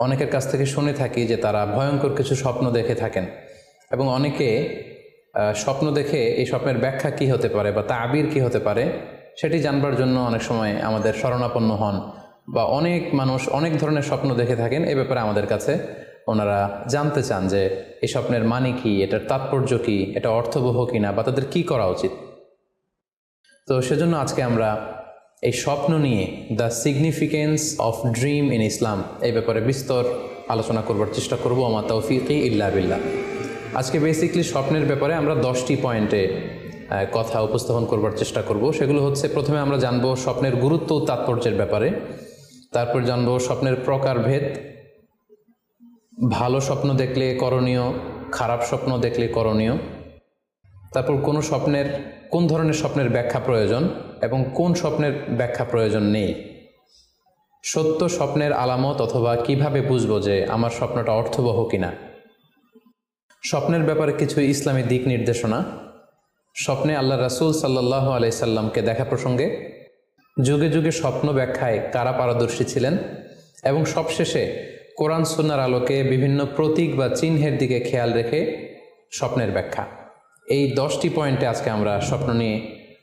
অনেকের কাছ থেকে শুনে থাকি যে তারা ভয়ঙ্কর কিছু স্বপ্ন দেখে থাকেন, এবং অনেকে স্বপ্ন দেখে এই স্বপ্নের ব্যাখ্যা কী হতে পারে বা তাবির কী হতে পারে সেটি জানবার জন্য অনেক সময় আমাদের শরণাপন্ন হন, বা অনেক মানুষ অনেক ধরনের স্বপ্ন দেখে থাকেন। এ ব্যাপারে আমাদের কাছে ওনারা জানতে চান যে এই স্বপ্নের মানে কি, এটার তাৎপর্য কী, এটা অর্থবহ কিনা, বা তাদের কী করা উচিত। তো সেজন্য আজকে আমরা এই স্বপ্ন নিয়ে the significance of dream in Islam এই ব্যাপারে বিস্তর আলোচনা করবার চেষ্টা করব। আমা তাওফিকি ইল্লা বিল্লাহ। আজকে বেসিকলি স্বপ্নের ব্যাপারে আমরা 10টি পয়েন্টে কথা উপস্থাপন করবার চেষ্টা করব। সেগুলো হচ্ছে, প্রথমে আমরা জানব স্বপ্নের গুরুত্ব ও তাৎপর্যের ব্যাপারে, তারপর জানব স্বপ্নের প্রকারভেদ, ভালো স্বপ্ন দেখলে করণীয়, খারাপ স্বপ্ন দেখলে করণীয়, তারপর কোন ধরনের স্বপ্নের ব্যাখ্যা প্রয়োজন এবং কোন স্বপ্নের ব্যাখ্যা প্রয়োজন নেই, সত্য স্বপ্নের আলামত অথবা কিভাবে বুঝবো যে আমার স্বপ্নটা অর্থবহ কিনা, স্বপ্নের ব্যাপারে কিছু ইসলামী দিক নির্দেশনা, স্বপ্নে আল্লাহ রাসূল সাল্লাল্লাহু আলাইহি সাল্লামকে দেখা প্রসঙ্গে, যুগে যুগে স্বপ্ন ব্যাখ্যায় কারা পারদর্শী ছিলেন, এবং সবশেষে কোরআন সুন্নাহর আলোকে বিভিন্ন প্রতীক বা চিহ্নের দিকে খেয়াল রেখে স্বপ্নের ব্যাখ্যা। এই 10টি পয়েন্টে আজকে আমরা স্বপ্ন নিয়ে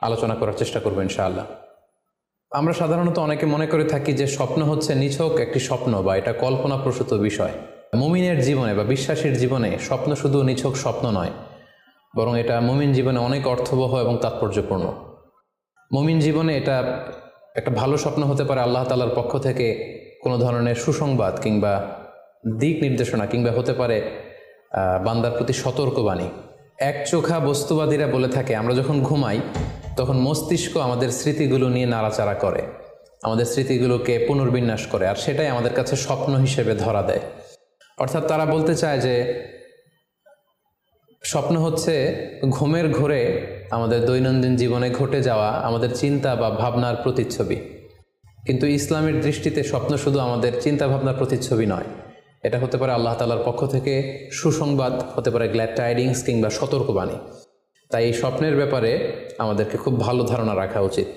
আলোচনা করার চেষ্টা করব ইনশাআল্লাহ। আমরা সাধারণত অনেকে মনে করে থাকি যে স্বপ্ন হচ্ছে নিছক একটি স্বপ্ন বা এটা কল্পনাপ্রসূত বিষয়। মুমিনের জীবনে বা বিশ্বাসীর জীবনে স্বপ্ন শুধু নিছক স্বপ্ন নয়, বরং এটা মুমিন জীবনে অনেক অর্থবহ এবং তাৎপর্যপূর্ণ। মুমিন জীবনে এটা একটা ভালো স্বপ্ন হতে পারে আল্লাহ তাআলার পক্ষ থেকে কোনো ধরনের সুসংবাদ কিংবা দিক নির্দেশনা, কিংবা হতে পারে বান্দার প্রতি সতর্কবাণী। একচোখা বস্তুবাদীরা বলে থাকে আমরা যখন ঘুমাই তখন মস্তিষ্ক আমাদের স্মৃতিগুলো নিয়ে নাড়াচাড়া করে, আমাদের স্মৃতিগুলোকে পুনর্বিন্যাস করে, আর সেটাই আমাদের কাছে স্বপ্ন হিসেবে ধরা দেয়। অর্থাৎ তারা বলতে চায় যে স্বপ্ন হচ্ছে ঘুমের ঘোরে আমাদের দৈনন্দিন জীবনে ঘটে যাওয়া আমাদের চিন্তা বা ভাবনার প্রতিচ্ছবি। কিন্তু ইসলামের দৃষ্টিতে স্বপ্ন শুধু আমাদের চিন্তা ভাবনার প্রতিচ্ছবি নয়, এটা হতে পারে আল্লাহ তাআলার পক্ষ থেকে সুসংবাদ, হতে পারে গ্ল্যাড টাইডিংস কিংবা সতর্কবাণী। তাই এই স্বপ্নের ব্যাপারে আমাদেরকে খুব ভালো ধারণা রাখা উচিত।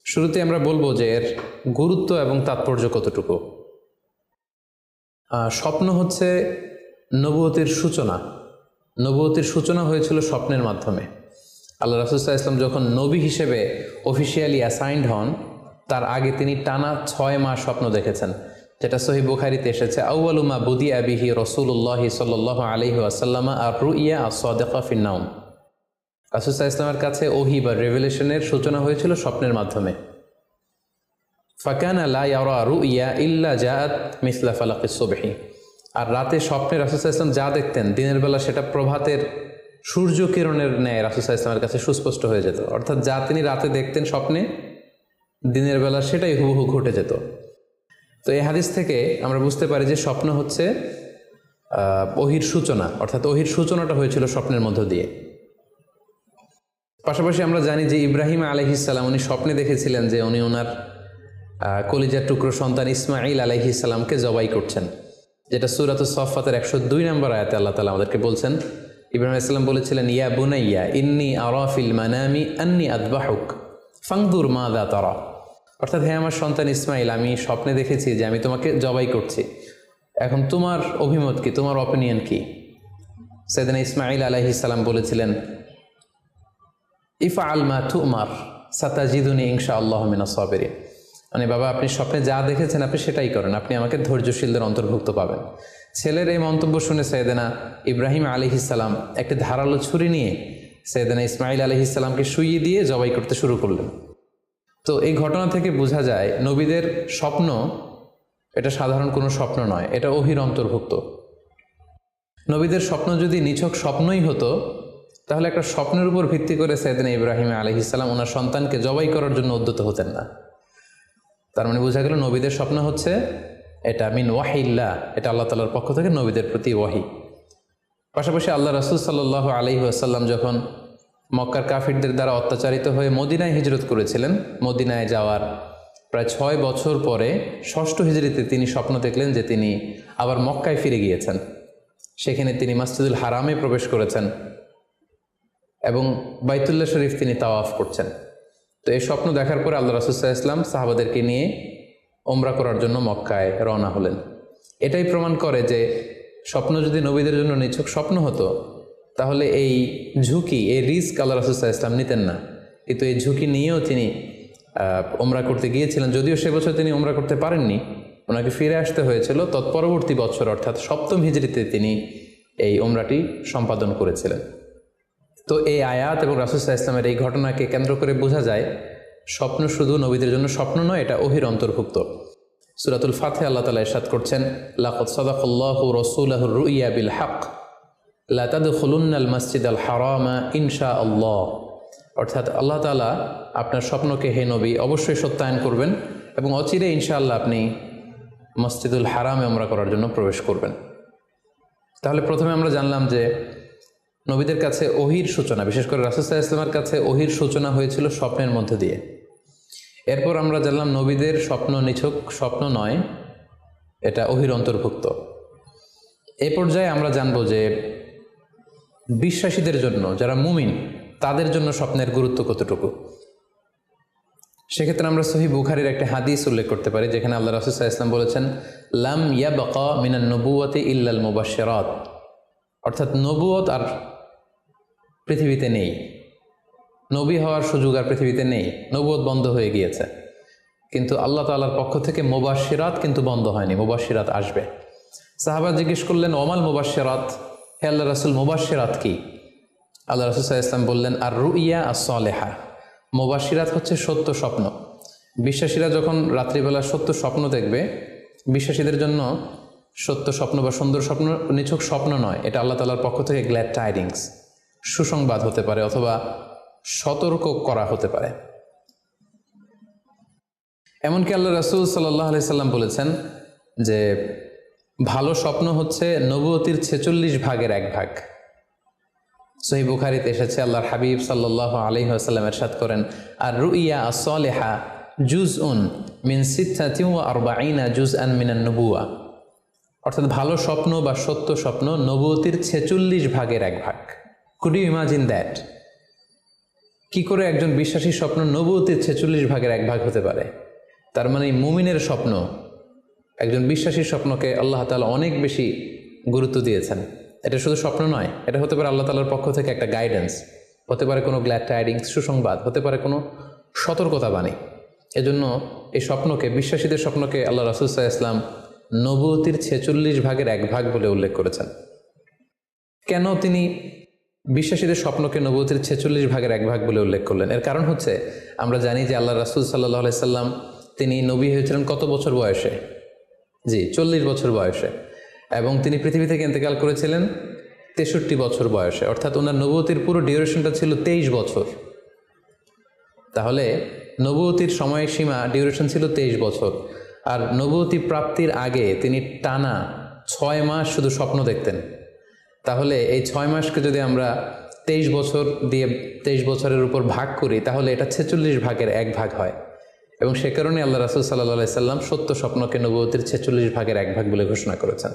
শুরুতে আমরা বলবো যে এর গুরুত্ব এবং তাৎপর্য কতটুকু। স্বপ্ন হচ্ছে নবুয়তের সূচনা। নবুয়তের সূচনা হয়েছিল স্বপ্নের মাধ্যমে। আল্লাহ রাসূল সাল্লাল্লাহু আলাইহি ওয়াসাল্লাম যখন নবী হিসেবে অফিসিয়ালি অ্যাসাইন্ড হন, তার আগে তিনি টানা 6 মাস স্বপ্ন দেখেছেন, যেটা সহিহ বুখারীতে এসেছে, আউয়ালু মা বুদিআ বিহি রাসূলুল্লাহ সাল্লাল্লাহু আলাইহি ওয়াসাল্লাম আর-রুইয়া আস-সাদিকা ফিন-নাওম। রাসূল সাল্লাল্লাহু আলাইহি ওয়াসাল্লামের কাছে ওহী বা রেভেলেশনের সূচনা হয়েছিল স্বপ্নের মাধ্যমে। ফাকানা লা ইয়ারা রুইয়া ইল্লা জাআত মিসলা ফালাকিস সুবহি। আর রাতে স্বপ্নে রাসূল সাল্লাল্লাহু আলাইহি ওয়াসাল্লাম যা দেখতেন, দিনের বেলা সেটা প্রভাতের সূর্য কিরণের ন্যায় রাসূল সাল্লাল্লাহু আলাইহি ওয়াসাল্লামের কাছে সুস্পষ্ট হয়ে যেত। অর্থাৎ যা তিনি রাতে দেখতেন স্বপ্নে, দিনের বেলা সেটাই হুবহু ঘটে যেত। তো এই হাদিস থেকে আমরা বুঝতে পারি যে স্বপ্ন হচ্ছে ওহীর সূচনা, অর্থাৎ ওহীর সূচনাটা হয়েছিল স্বপ্নের মধ্য দিয়ে। পাশাপাশি আমরা জানি যে ইব্রাহিম আলাইহিস সালাম উনি স্বপ্নে দেখেছিলেন যে উনি ওনার কলিজার টুকরো সন্তান ইসমাঈল আলাইহিস সালামকে জবাই করছেন, যেটা সূরাতুস সাফফাতের 102 নম্বর আয়াতে আল্লাহ তাআলা আমাদেরকে বলছেন। ইব্রাহিম আলাইহিস সালাম বলেছিলেন, ইয়া বুনাইয়া ইন্নী আরা ফিল মানামি আন্নী আযবাহুক ফানজুর মাযা তারা। অর্থাৎ হে আমার সন্তান ইসমাইল, আমি স্বপ্নে দেখেছি যে আমি তোমাকে জবাই করছি, এখন তোমার অভিমত কি, তোমার অপিনিয়ন কি? সাইয়েদনা ইসমাঈল আলাইহিস সালাম বলেছিলেন, ইফআল মা তুমার সাতাজিদুনি ইনশাআল্লাহু মিনাস সাবিরিন। মানে বাবা, আপনি স্বপ্নে যা দেখেছেন আপনি সেটাই করেন, আপনি আমাকে ধৈর্যশীলদের অন্তর্ভুক্ত পাবেন। ছেলের এই মন্তব্য শুনে সাইয়েদনা ইব্রাহিম আলাইহিস সালাম একটি ধারালো ছুরি নিয়ে সাইয়েদনা ইসমাঈল আলাইহিস সালামকে শুইয়ে দিয়ে জবাই করতে শুরু করলেন। তো এই ঘটনা থেকে বোঝা যায় নবীদের স্বপ্ন এটা সাধারণ কোনো স্বপ্ন নয়, এটা ওহীর অন্তর্ভুক্ত। নবীদের স্বপ্ন যদি নিছক স্বপ্নই হতো তাহলে একটা স্বপ্নের উপর ভিত্তি করে সাইয়েদনা ইব্রাহিম আলাইহিস সালাম ওনার সন্তানকে জবাই করার জন্য উদ্যত হতেন না। তার মানে বোঝা গেল নবীদের স্বপ্ন হচ্ছে এটা মিন ওয়াহিল্লাহ, এটা আল্লাহ তাআলার পক্ষ থেকে নবীদের প্রতি ওয়াহি। পাশাপাশি আল্লাহ রাসূল সাল্লাল্লাহু আলাইহি ওয়াসাল্লাম যখন মক্কার কাফিরদের দ্বারা অত্যাচারিত হয়ে মদিনায় হিজরত করেছিলেন, মদিনায় যাওয়ার প্রায় 6 বছর পরে 6ষ্ঠ হিজরিতে তিনি স্বপ্ন দেখলেন যে তিনি আবার মক্কায় ফিরে গিয়েছেন। সেখানে তিনি মসজিদুল হারামে প্রবেশ করেছেন এবং বাইতুল্লাহ শরীফ তিনি তাওয়াফ করছেন। তো এই স্বপ্ন দেখার পরে আল্লাহ রাসূল সাল্লাল্লাহু আলাইহি ওয়াসাল্লাম সাহাবাদেরকে নিয়ে উমরা করার জন্য মক্কায় রওনা হলেন। এটাই প্রমাণ করে যে স্বপ্ন যদি নবীদের জন্য নিছক স্বপ্ন হতো তাহলে এই ঝুঁকি, এই রিস্ক আল্লাহ রাসূল সাল্লাল্লাহু আলাইহি ওয়াসাল্লাম নিতেন না। কিন্তু এই ঝুঁকি নিয়েও তিনি ওমরা করতে গিয়েছিলেন, যদিও সে বছর তিনি ওমরা করতে পারেননি, ওনাকে ফিরে আসতে হয়েছিল। তৎপরবর্তী বছর অর্থাৎ 7ম হিজরিতে তিনি এই ওমরাটি সম্পাদন করেছিলেন। তো এই আয়াত এবং রাসূল সাল্লাল্লাহু আলাইহি ওয়াসাল্লামের এই ঘটনাকে কেন্দ্র করে বোঝা যায় স্বপ্ন শুধু নবীদের জন্য স্বপ্ন নয়, এটা ওহীর অন্তর্ভুক্ত। সূরাতুল ফাতহে আল্লাহ তাআলা ইরশাদ করছেন, লাকাদ সাদাকাল্লাহু রাসূলাহুর রুইয়া বিল হক লা তাদখুলুন্নাল মাসজিদাল হারামা ইনশাআল্লাহ। অর্থাৎ আল্লাহ তাআলা আপনার স্বপ্নকে হে নবী অবশ্যই সত্যায়ন করবেন এবং অচিরে ইনশাআল্লাহ আপনি মসজিদুল হারামে উমরা করার জন্য প্রবেশ করবেন। তাহলে প্রথমে আমরা জানলাম যে নবীদের কাছে ওহীর সূচনা, বিশেষ করে রাসূল সাল্লাল্লাহু আলাইহি ওয়াসাল্লামের কাছে ওহীর সূচনা হয়েছিল স্বপ্নের মধ্যে দিয়ে। এরপর আমরা জানলাম নবীদের স্বপ্ন নিছক স্বপ্ন নয়, এটা ওহীর অন্তর্ভুক্ত। এই পর্যায়ে আমরা জানব যে বিশ্বাসীদের জন্য, যারা মুমিন, তাদের জন্য স্বপ্নের গুরুত্ব কতটুকু। সেক্ষেত্রে আমরা সহিহ বুখারীর একটা হাদিস উল্লেখ করতে পারি, যেখানে আল্লাহ রাসূল সাল্লাল্লাহু আলাইহি ওয়াসাল্লাম বলেছেন, লাম ইয়াবকা মিনান নবুওয়াতি ইল্লাল মুবাশশিরাত। অর্থাৎ নবুয়ত আর পৃথিবীতে নেই, নবী হওয়ার সুযোগ আর পৃথিবীতে নেই, নবুয়ত বন্ধ হয়ে গিয়েছে। কিন্তু আল্লাহ তাআলার পক্ষ থেকে মুবাশশিরাত কিন্তু বন্ধ হয়নি, মুবাশশিরাত আসবে। সাহাবা জিজ্ঞেস করলেন, ওমাল মুবাশশিরাত, হে আল্লাহ রাসূল মুবাশশিরাত কি? আল্লাহ রাসূল সাল্লাল্লাহু আলাইহি ওয়াসাল্লাম বললেন, আর রুইয়া আস-সালেহা। মুবাশশিরাত হচ্ছে সত্য স্বপ্ন। বিশ্বাসীরা যখন রাত্রিবেলা সত্য স্বপ্ন দেখবে, বিশ্বাসীদের জন্য সত্য স্বপ্ন বা সুন্দর স্বপ্ন নিছক স্বপ্ন নয়, এটা আল্লাহ তাআলার পক্ষ থেকে গ্ল্যাড টাইডিংস, সুসংবাদ হতে পারে অথবা সতর্ক করা হতে পারে। এমনকি আল্লাহ রাসূল সাল্লাল্লাহু আলাইহি সাল্লাম বলেছেন যে ভালো স্বপ্ন হচ্ছে নবুয়তির 46 ভাগের 1 ভাগ। সহিহ বুখারীতে এসেছে, আল্লাহর হাবিব সাল্লাল্লাহু আলাইহি ওয়াসাল্লাম ইরশাদ করেন, আর রুইয়া আস-সালিহা জুজউন মিন 46 জুজআন মিনান নবুওয়া। অর্থাৎ ভালো স্বপ্ন বা সত্য স্বপ্ন নবুয়তির 46 ভাগের 1 ভাগ। Could you imagine that? কি করে একজন বিশ্বাসীর স্বপ্ন নবুয়তির 46 ভাগের 1 ভাগ হতে পারে? তার মানে মুমিনের স্বপ্ন, একজন বিশ্বাসীর স্বপ্নকে আল্লাহ তাআলা অনেক বেশি গুরুত্ব দিয়েছেন। এটা শুধু স্বপ্ন নয়, এটা হতে পারে আল্লাহ তাআলার পক্ষ থেকে একটা গাইডেন্স, হতে পারে কোনো গ্ল্যাড টাইডিংস, সুসংবাদ, হতে পারে কোনো সতর্কতা বাণী। এজন্য এই স্বপ্নকে, বিশ্বাসীদের স্বপ্নকে আল্লাহ রাসূল সাল্লাল্লাহু আলাইহি ওয়াসাল্লাম নবুয়তির 46 ভাগের 1 ভাগ বলে উল্লেখ করেছেন। কেন তিনি বিশ্বাসীদের স্বপ্নকে নবুয়তির 46 ভাগের 1 ভাগ বলে উল্লেখ করলেন? এর কারণ হচ্ছে, আমরা জানি যে আল্লাহ রাসূল সাল্লাল্লাহু আলাইহি সাল্লাম তিনি নবী হয়েছিলেন কত বছর বয়সে? জি, 40 বছর বয়সে। এবং তিনি পৃথিবী থেকে ইন্তেকাল করেছিলেন 63 বছর বয়সে। অর্থাৎ ওনার নবুয়তির পুরো ডিউরেশনটা ছিল 23 বছর। তাহলে নবুয়তির সময়সীমা ডিউরেশন ছিল 23 বছর। আর নবুয়তি প্রাপ্তির আগে তিনি টানা 6 মাস শুধু স্বপ্ন দেখতেন। তাহলে এই 6 মাসকে যদি আমরা 23 বছর দিয়ে 23 বছরের উপর ভাগ করি, তাহলে এটা 46 ভাগের 1 ভাগ হয়। এবং সে কারণে আল্লাহ রাসূল সাল্লাল্লাহু আলাইহি সাল্লাম সত্য স্বপ্নকে নবুয়তির 46 ভাগের 1 ভাগ বলে ঘোষণা করেছেন।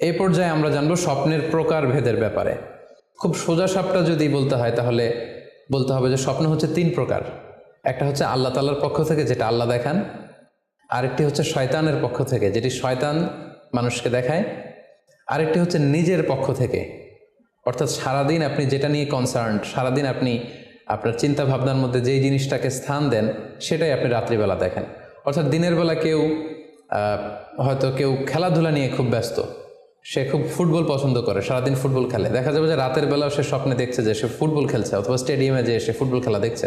এই পর্যায়ে আমরা জানবো স্বপ্নের প্রকার ভেদের ব্যাপারে। খুব সোজা সাপটা যদি বলতে হয়, তাহলে বলতে হবে যে স্বপ্ন হচ্ছে 3 প্রকার। একটা হচ্ছে আল্লাহ তাআলার পক্ষ থেকে, যেটা আল্লাহ দেখান। আরেকটি হচ্ছে শয়তানের পক্ষ থেকে, যেটি শয়তান মানুষকে দেখায়। আরেকটি হচ্ছে নিজের পক্ষ থেকে, অর্থাৎ সারাদিন আপনি যেটা নিয়ে কনসার্ন, সারাদিন আপনি আপনার চিন্তা ভাবনার মধ্যে যেই জিনিসটাকে স্থান দেন, সেটাই আপনি রাত্রিবেলা দেখেন। অর্থাৎ দিনের বেলা হয়তো কেউ খেলাধুলা নিয়ে খুব ব্যস্ত, সে খুব ফুটবল পছন্দ করে, সারাদিন ফুটবল খেলে। দেখা যাবে যে রাতের বেলাও সে স্বপ্নে দেখছে যে সে ফুটবল খেলছে, অথবা স্টেডিয়ামে যে সে ফুটবল খেলা দেখছে।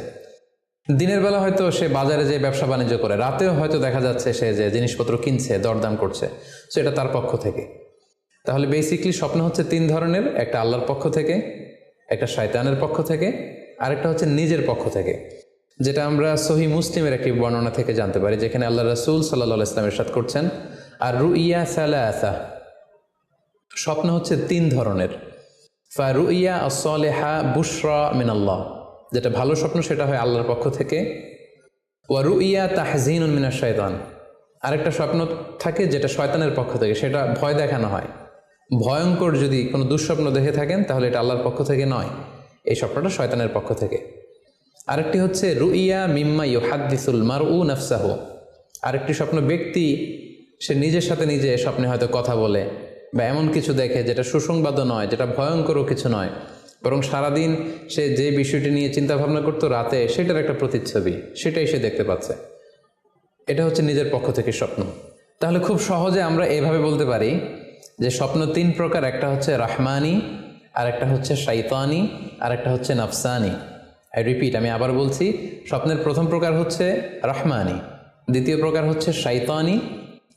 দিনের বেলা হয়তো সে বাজারে যে ব্যবসা বাণিজ্য করে, রাতেও হয়তো দেখা যাচ্ছে সে যে জিনিসপত্র কিনছে, দরদাম করছে। সো এটা তার পক্ষ থেকে। তাহলে বেসিকলি স্বপ্ন হচ্ছে 3 ধরনের, একটা আল্লাহর পক্ষ থেকে, একটা শয়তানের পক্ষ থেকে, আরেকটা হচ্ছে নিজের পক্ষ থেকে, যেটা আমরা সহিহ মুসলিমের একটি বর্ণনা থেকে জানতে পারি, যেখানে আল্লাহ রাসূল সাল্লাল্লাহু আলাইহি ওয়াসাল্লাম ইরশাদ করছেন, আর রুইয়া সালাসা, স্বপ্ন হচ্ছে 3 ধরনের। ফারুইয়া আস-সালিহা বুশরা মিনাল্লাহ, যেটা ভালো স্বপ্ন সেটা হয় আল্লাহর পক্ষ থেকে। ওয়া রুইয়া তাহজিনুন মিনাশ শাইতান, আরেকটা স্বপ্ন থাকে যেটা শয়তানের পক্ষ থেকে, সেটা ভয় দেখানো হয়। ভয়ঙ্কর যদি কোনো দুঃস্বপ্ন দেখে থাকেন, তাহলে এটা আল্লাহর পক্ষ থেকে নয়, এই স্বপ্নটা শয়তানের পক্ষ থেকে। আরেকটি হচ্ছে রুইয়া মিম্মা ইউহাদ্দিসুল মারউ নাফসাহু, আরেকটি স্বপ্ন ব্যক্তি সে নিজের সাথে নিজে স্বপ্নে হয়তো কথা বলে বা এমন কিছু দেখে যেটা সুসংবাদও নয়, যেটা ভয়ঙ্করও কিছু নয়, বরং সারাদিন সে যে বিষয়টি নিয়ে চিন্তা ভাবনা করতো রাতে সেটার একটা প্রতিচ্ছবি, সেটাই সে দেখতে পাচ্ছে। এটা হচ্ছে নিজের পক্ষ থেকে স্বপ্ন। তাহলে খুব সহজে আমরা এভাবে বলতে পারি যে স্বপ্ন তিন প্রকার। একটা হচ্ছে রাহমানি, আর একটা হচ্ছে শাইতানি, আর একটা হচ্ছে নাফসানি। আই রিপিট, আমি আবার বলছি, স্বপ্নের প্রথম প্রকার হচ্ছে রাহমানি, দ্বিতীয় প্রকার হচ্ছে শাইতানি,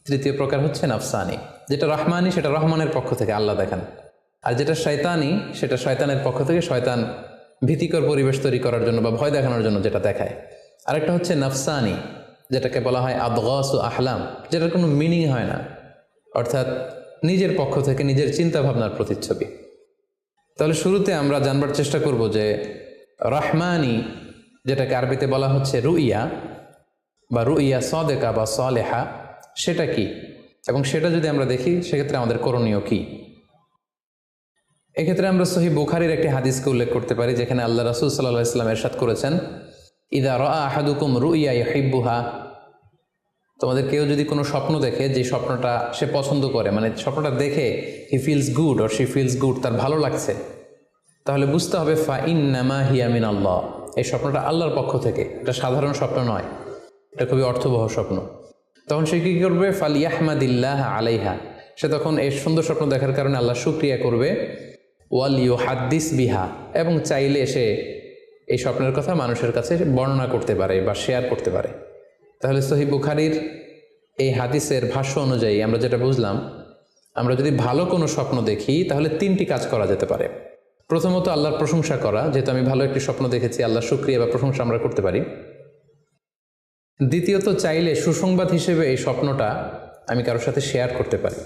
তৃতীয় প্রকার হচ্ছে নাফসানি। যেটা রাহমানি সেটা রহমানের পক্ষ থেকে, আল্লাহ দেখান। আর যেটা শয়তানি সেটা শয়তানের পক্ষ থেকে, শয়তান ভীতিকর পরিবেশ তৈরি করার জন্য বা ভয় দেখানোর জন্য যেটা দেখায়। আরেকটা হচ্ছে নাফসানি, যেটাকে বলা হয় আদগাস ও আহলাম, যেটার কোনো মিনিং হয় না, অর্থাৎ নিজের পক্ষ থেকে নিজের চিন্তা ভাবনার প্রতিচ্ছবি। তাহলে শুরুতে আমরা জানবার চেষ্টা করব যে রহমানি, যেটাকে আরবিতে বলা হচ্ছে রুইয়া বা রুইয়া সাদেকা বা সালেহা, সেটা কি, এবং সেটা যদি আমরা দেখি সেক্ষেত্রে আমাদের করণীয় কি। এক্ষেত্রে আমরা সহিহ বুখারীর একটি হাদিসকে উল্লেখ করতে পারি, যেখানে আল্লাহ রাসূল সাল্লাল্লাহু আলাইহি ওয়াসাল্লাম ইরশাদ করেছেন, ইযা রাআ আহাদুকুম রুইয়া ইউহিব্বুহা, তোমাদের কেউ যদি কোনো স্বপ্ন দেখে যে স্বপ্নটা সে পছন্দ করে, মানে স্বপ্নটা দেখে he feels good or she feels good, তার ভালো লাগছে, তাহলে বুঝতে হবে ফা ইন্নামা হিয়া মিন আল্লাহ, এই স্বপ্নটা আল্লাহর পক্ষ থেকে, এটা সাধারণ স্বপ্ন নয়, এটা খুবই অর্থবহ স্বপ্ন। তখন সে কী করবে? ফালিয়াহমাদিল্লাহ আলাইহা, সে তখন এই সুন্দর স্বপ্ন দেখার কারণে আল্লাহ শুকরিয়া করবে। ওয়াল ইউহাদ্দিস বিহা, এবং চাইলে সে এই স্বপ্নের কথা মানুষের কাছে বর্ণনা করতে পারে বা শেয়ার করতে পারে। তাহলে সহিহ বুখারীর এই হাদিসের ভাষ্য অনুযায়ী আমরা যেটা বুঝলাম, আমরা যদি ভালো কোনো স্বপ্ন দেখি তাহলে তিনটি কাজ করা যেতে পারে। প্রথমত আল্লাহর প্রশংসা করা, যেহেতু আমি ভালো একটি স্বপ্ন দেখেছি, আল্লাহর শুকরিয়া বা প্রশংসা আমরা করতে পারি। দ্বিতীয়ত চাইলে সুসংবাদ হিসেবে এই স্বপ্নটা আমি কারোর সাথে শেয়ার করতে পারি।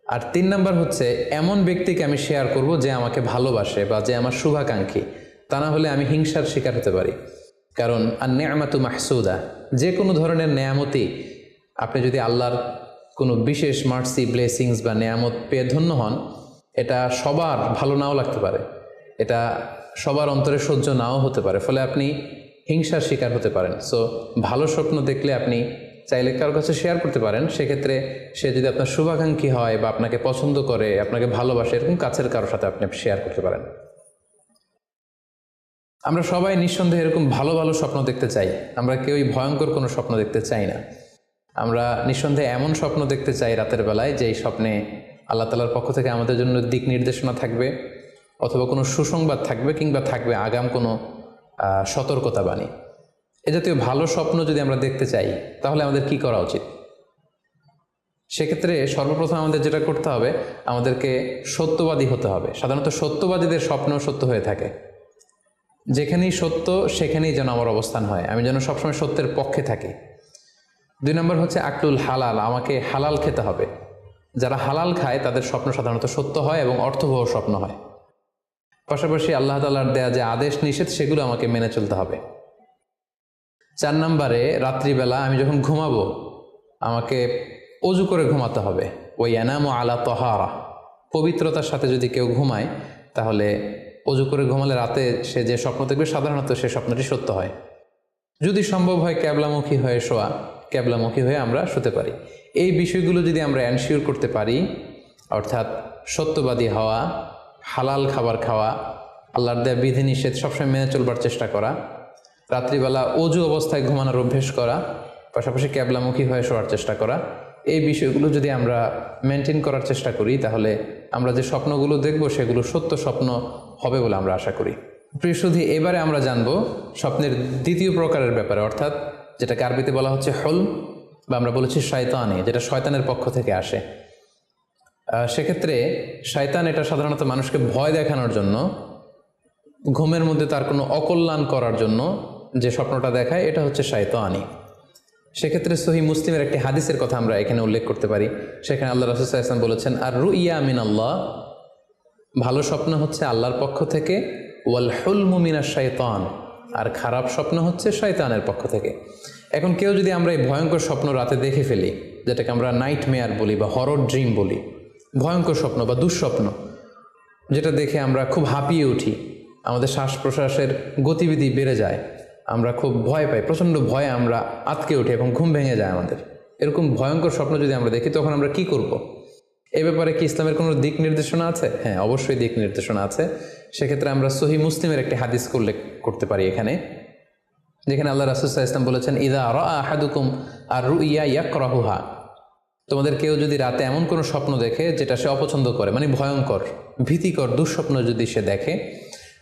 আর তিন নাম্বার হচ্ছে এমন ব্যক্তিকে আমি শেয়ার করব যে আমাকে ভালোবাসে বা যে আমার শুভাকাঙ্ক্ষী, তা না হলে আমি হিংসার শিকার হতে পারি। কারণ আর নেয়ামাতু মাহসুদা, যে কোনো ধরনের নেয়ামতি, আপনি যদি আল্লাহর কোনো বিশেষ মার্সি, ব্লেসিংস বা নেয়ামত পেয়ে ধন্য হন, এটা সবার ভালো নাও লাগতে পারে, এটা সবার অন্তরে সহ্য নাও হতে পারে, ফলে আপনি হিংসার শিকার হতে পারেন। সো ভালো স্বপ্ন দেখলে আপনি চাইলে কারোর কাছে শেয়ার করতে পারেন। সেক্ষেত্রে সে যদি আপনার শুভাকাঙ্ক্ষী হয় বা আপনাকে পছন্দ করে, আপনাকে ভালোবাসে, এরকম কাছের কারোর সাথে আপনি শেয়ার করতে পারেন। আমরা সবাই নিঃসন্দেহে এরকম ভালো ভালো স্বপ্ন দেখতে চাই, আমরা কেউই ভয়ঙ্কর কোনো স্বপ্ন দেখতে চাই না। আমরা নিঃসন্দেহে এমন স্বপ্ন দেখতে চাই রাতের বেলায় যে এই স্বপ্নে আল্লাহ তাআলার পক্ষ থেকে আমাদের জন্য দিক নির্দেশনা থাকবে, অথবা কোনো সুসংবাদ থাকবে, কিংবা থাকবে আগাম কোনো সতর্কতা বাণী। এ জাতীয় ভালো স্বপ্ন যদি আমরা দেখতে চাই তাহলে আমাদের কি করা উচিত? সেক্ষেত্রে সর্বপ্রথম আমাদের যেটা করতে হবে, আমাদেরকে সত্যবাদী হতে হবে। সাধারণত সত্যবাদীদের স্বপ্ন সত্য হয়ে থাকে। যেখানেই সত্য সেখানেই যেন আমার অবস্থান হয়, আমি যেন সবসময় সত্যের পক্ষে থাকি। দুই নম্বর হচ্ছে আকলুল হালাল, আমাকে হালাল খেতে হবে। যারা হালাল খায় তাদের স্বপ্ন সাধারণত সত্য হয় এবং অর্থবহ স্বপ্ন হয়। পাশাপাশি আল্লাহ তাআলার দেয়া যে আদেশ নিষেধ সেগুলো আমাকে মেনে চলতে হবে। 4 নম্বরে রাত্রিবেলা আমি যখন ঘুমাবো আমাকে অজু করে ঘুমাতে হবে। ওই ইয়ানামু আলা তাহারা, পবিত্রতার সাথে যদি কেউ ঘুমায় তাহলে অজু করে ঘুমালে রাতে সে যে স্বপ্ন দেখবে সাধারণত সে স্বপ্নটি সত্য হয়। যদি সম্ভব হয় ক্যাবলামুখী হয়ে শোয়া, ক্যাবলামুখী হয়ে আমরা শুতে পারি। এই বিষয়গুলো যদি আমরা এনশিওর করতে পারি, অর্থাৎ সত্যবাদী হওয়া, হালাল খাবার খাওয়া, আল্লাহর দেয়া বিধিনিষেধ সবসময় মেনে চলবার চেষ্টা করা, রাত্রিবেলা অজু অবস্থায় ঘুমানোর অভ্যেস করা, পাশাপাশি ক্যাবলামুখী হয়ে শোয়ার চেষ্টা করা, এই বিষয়গুলো যদি আমরা মেনটেন করার চেষ্টা করি তাহলে আমরা যে স্বপ্নগুলো দেখব সেগুলো সত্য স্বপ্ন হবে বলে আমরা আশা করি। প্রিয় সুধী, এবারে আমরা জানব স্বপ্নের দ্বিতীয় প্রকারের ব্যাপারে, অর্থাৎ যেটাকে আরবিতে বলা হচ্ছে হলম, বা আমরা বলেছি শয়তানি, যেটা শয়তানের পক্ষ থেকে আসে। সেক্ষেত্রে শয়তান এটা সাধারণত মানুষকে ভয় দেখানোর জন্য, ঘুমের মধ্যে তার কোনো অকল্যাণ করার জন্য যে স্বপ্নটা দেখায়, এটা হচ্ছে শয়তানি। সেক্ষেত্রে সহিহ মুসলিমের একটি হাদিসের কথা আমরা এখানে উল্লেখ করতে পারি। সেখানে আল্লাহ রাসূল সাল্লাল্লাহু আলাইহি ওয়াসাল্লাম বলেছেন, আর রুইয়া মিন আল্লাহ, ভালো স্বপ্ন হচ্ছে আল্লাহর পক্ষ থেকে, ওয়াল হুলমু মিনাশ শাইতান, আর খারাপ স্বপ্ন হচ্ছে শয়তানের পক্ষ থেকে। এখন কেউ যদি আমরা এই ভয়ঙ্কর স্বপ্ন রাতে দেখে ফেলি, যেটাকে আমরা নাইট মেয়ার বলি বা হরর ড্রিম বলি, ভয়ঙ্কর স্বপ্ন বা দুঃস্বপ্ন, যেটা দেখে আমরা খুব হাঁপিয়ে উঠি, আমাদের শ্বাস প্রশ্বাসের গতিবিধি বেড়ে যায়, আমরা খুব ভয় পাই, প্রচণ্ড ভয়ে আমরা আটকে উঠি এবং ঘুম ভেঙে যায় আমাদের। এরকম ভয়ঙ্কর স্বপ্ন যদি আমরা দেখি তখন আমরা কি করব? এ ব্যাপারে কি ইসলামের কোনো দিক নির্দেশনা আছে? হ্যাঁ, অবশ্যই দিক নির্দেশনা আছে। সেক্ষেত্রে আমরা সহিহ মুসলিমের একটি হাদিস উল্লেখ করতে পারি এখানে, যেখানে আল্লাহ রাসূল সাল্লাল্লাহু আলাইহি ওয়াসাল্লাম বলেছেন, ইযা রাআ আহাদুকুম আর-রুইয়া ইয়াকরাহুহা, তোমাদের কেউ যদি রাতে এমন কোনো স্বপ্ন দেখে যেটা সে অপছন্দ করে, মানে ভয়ঙ্কর, ভীতিকর দুঃস্বপ্ন যদি সে দেখে,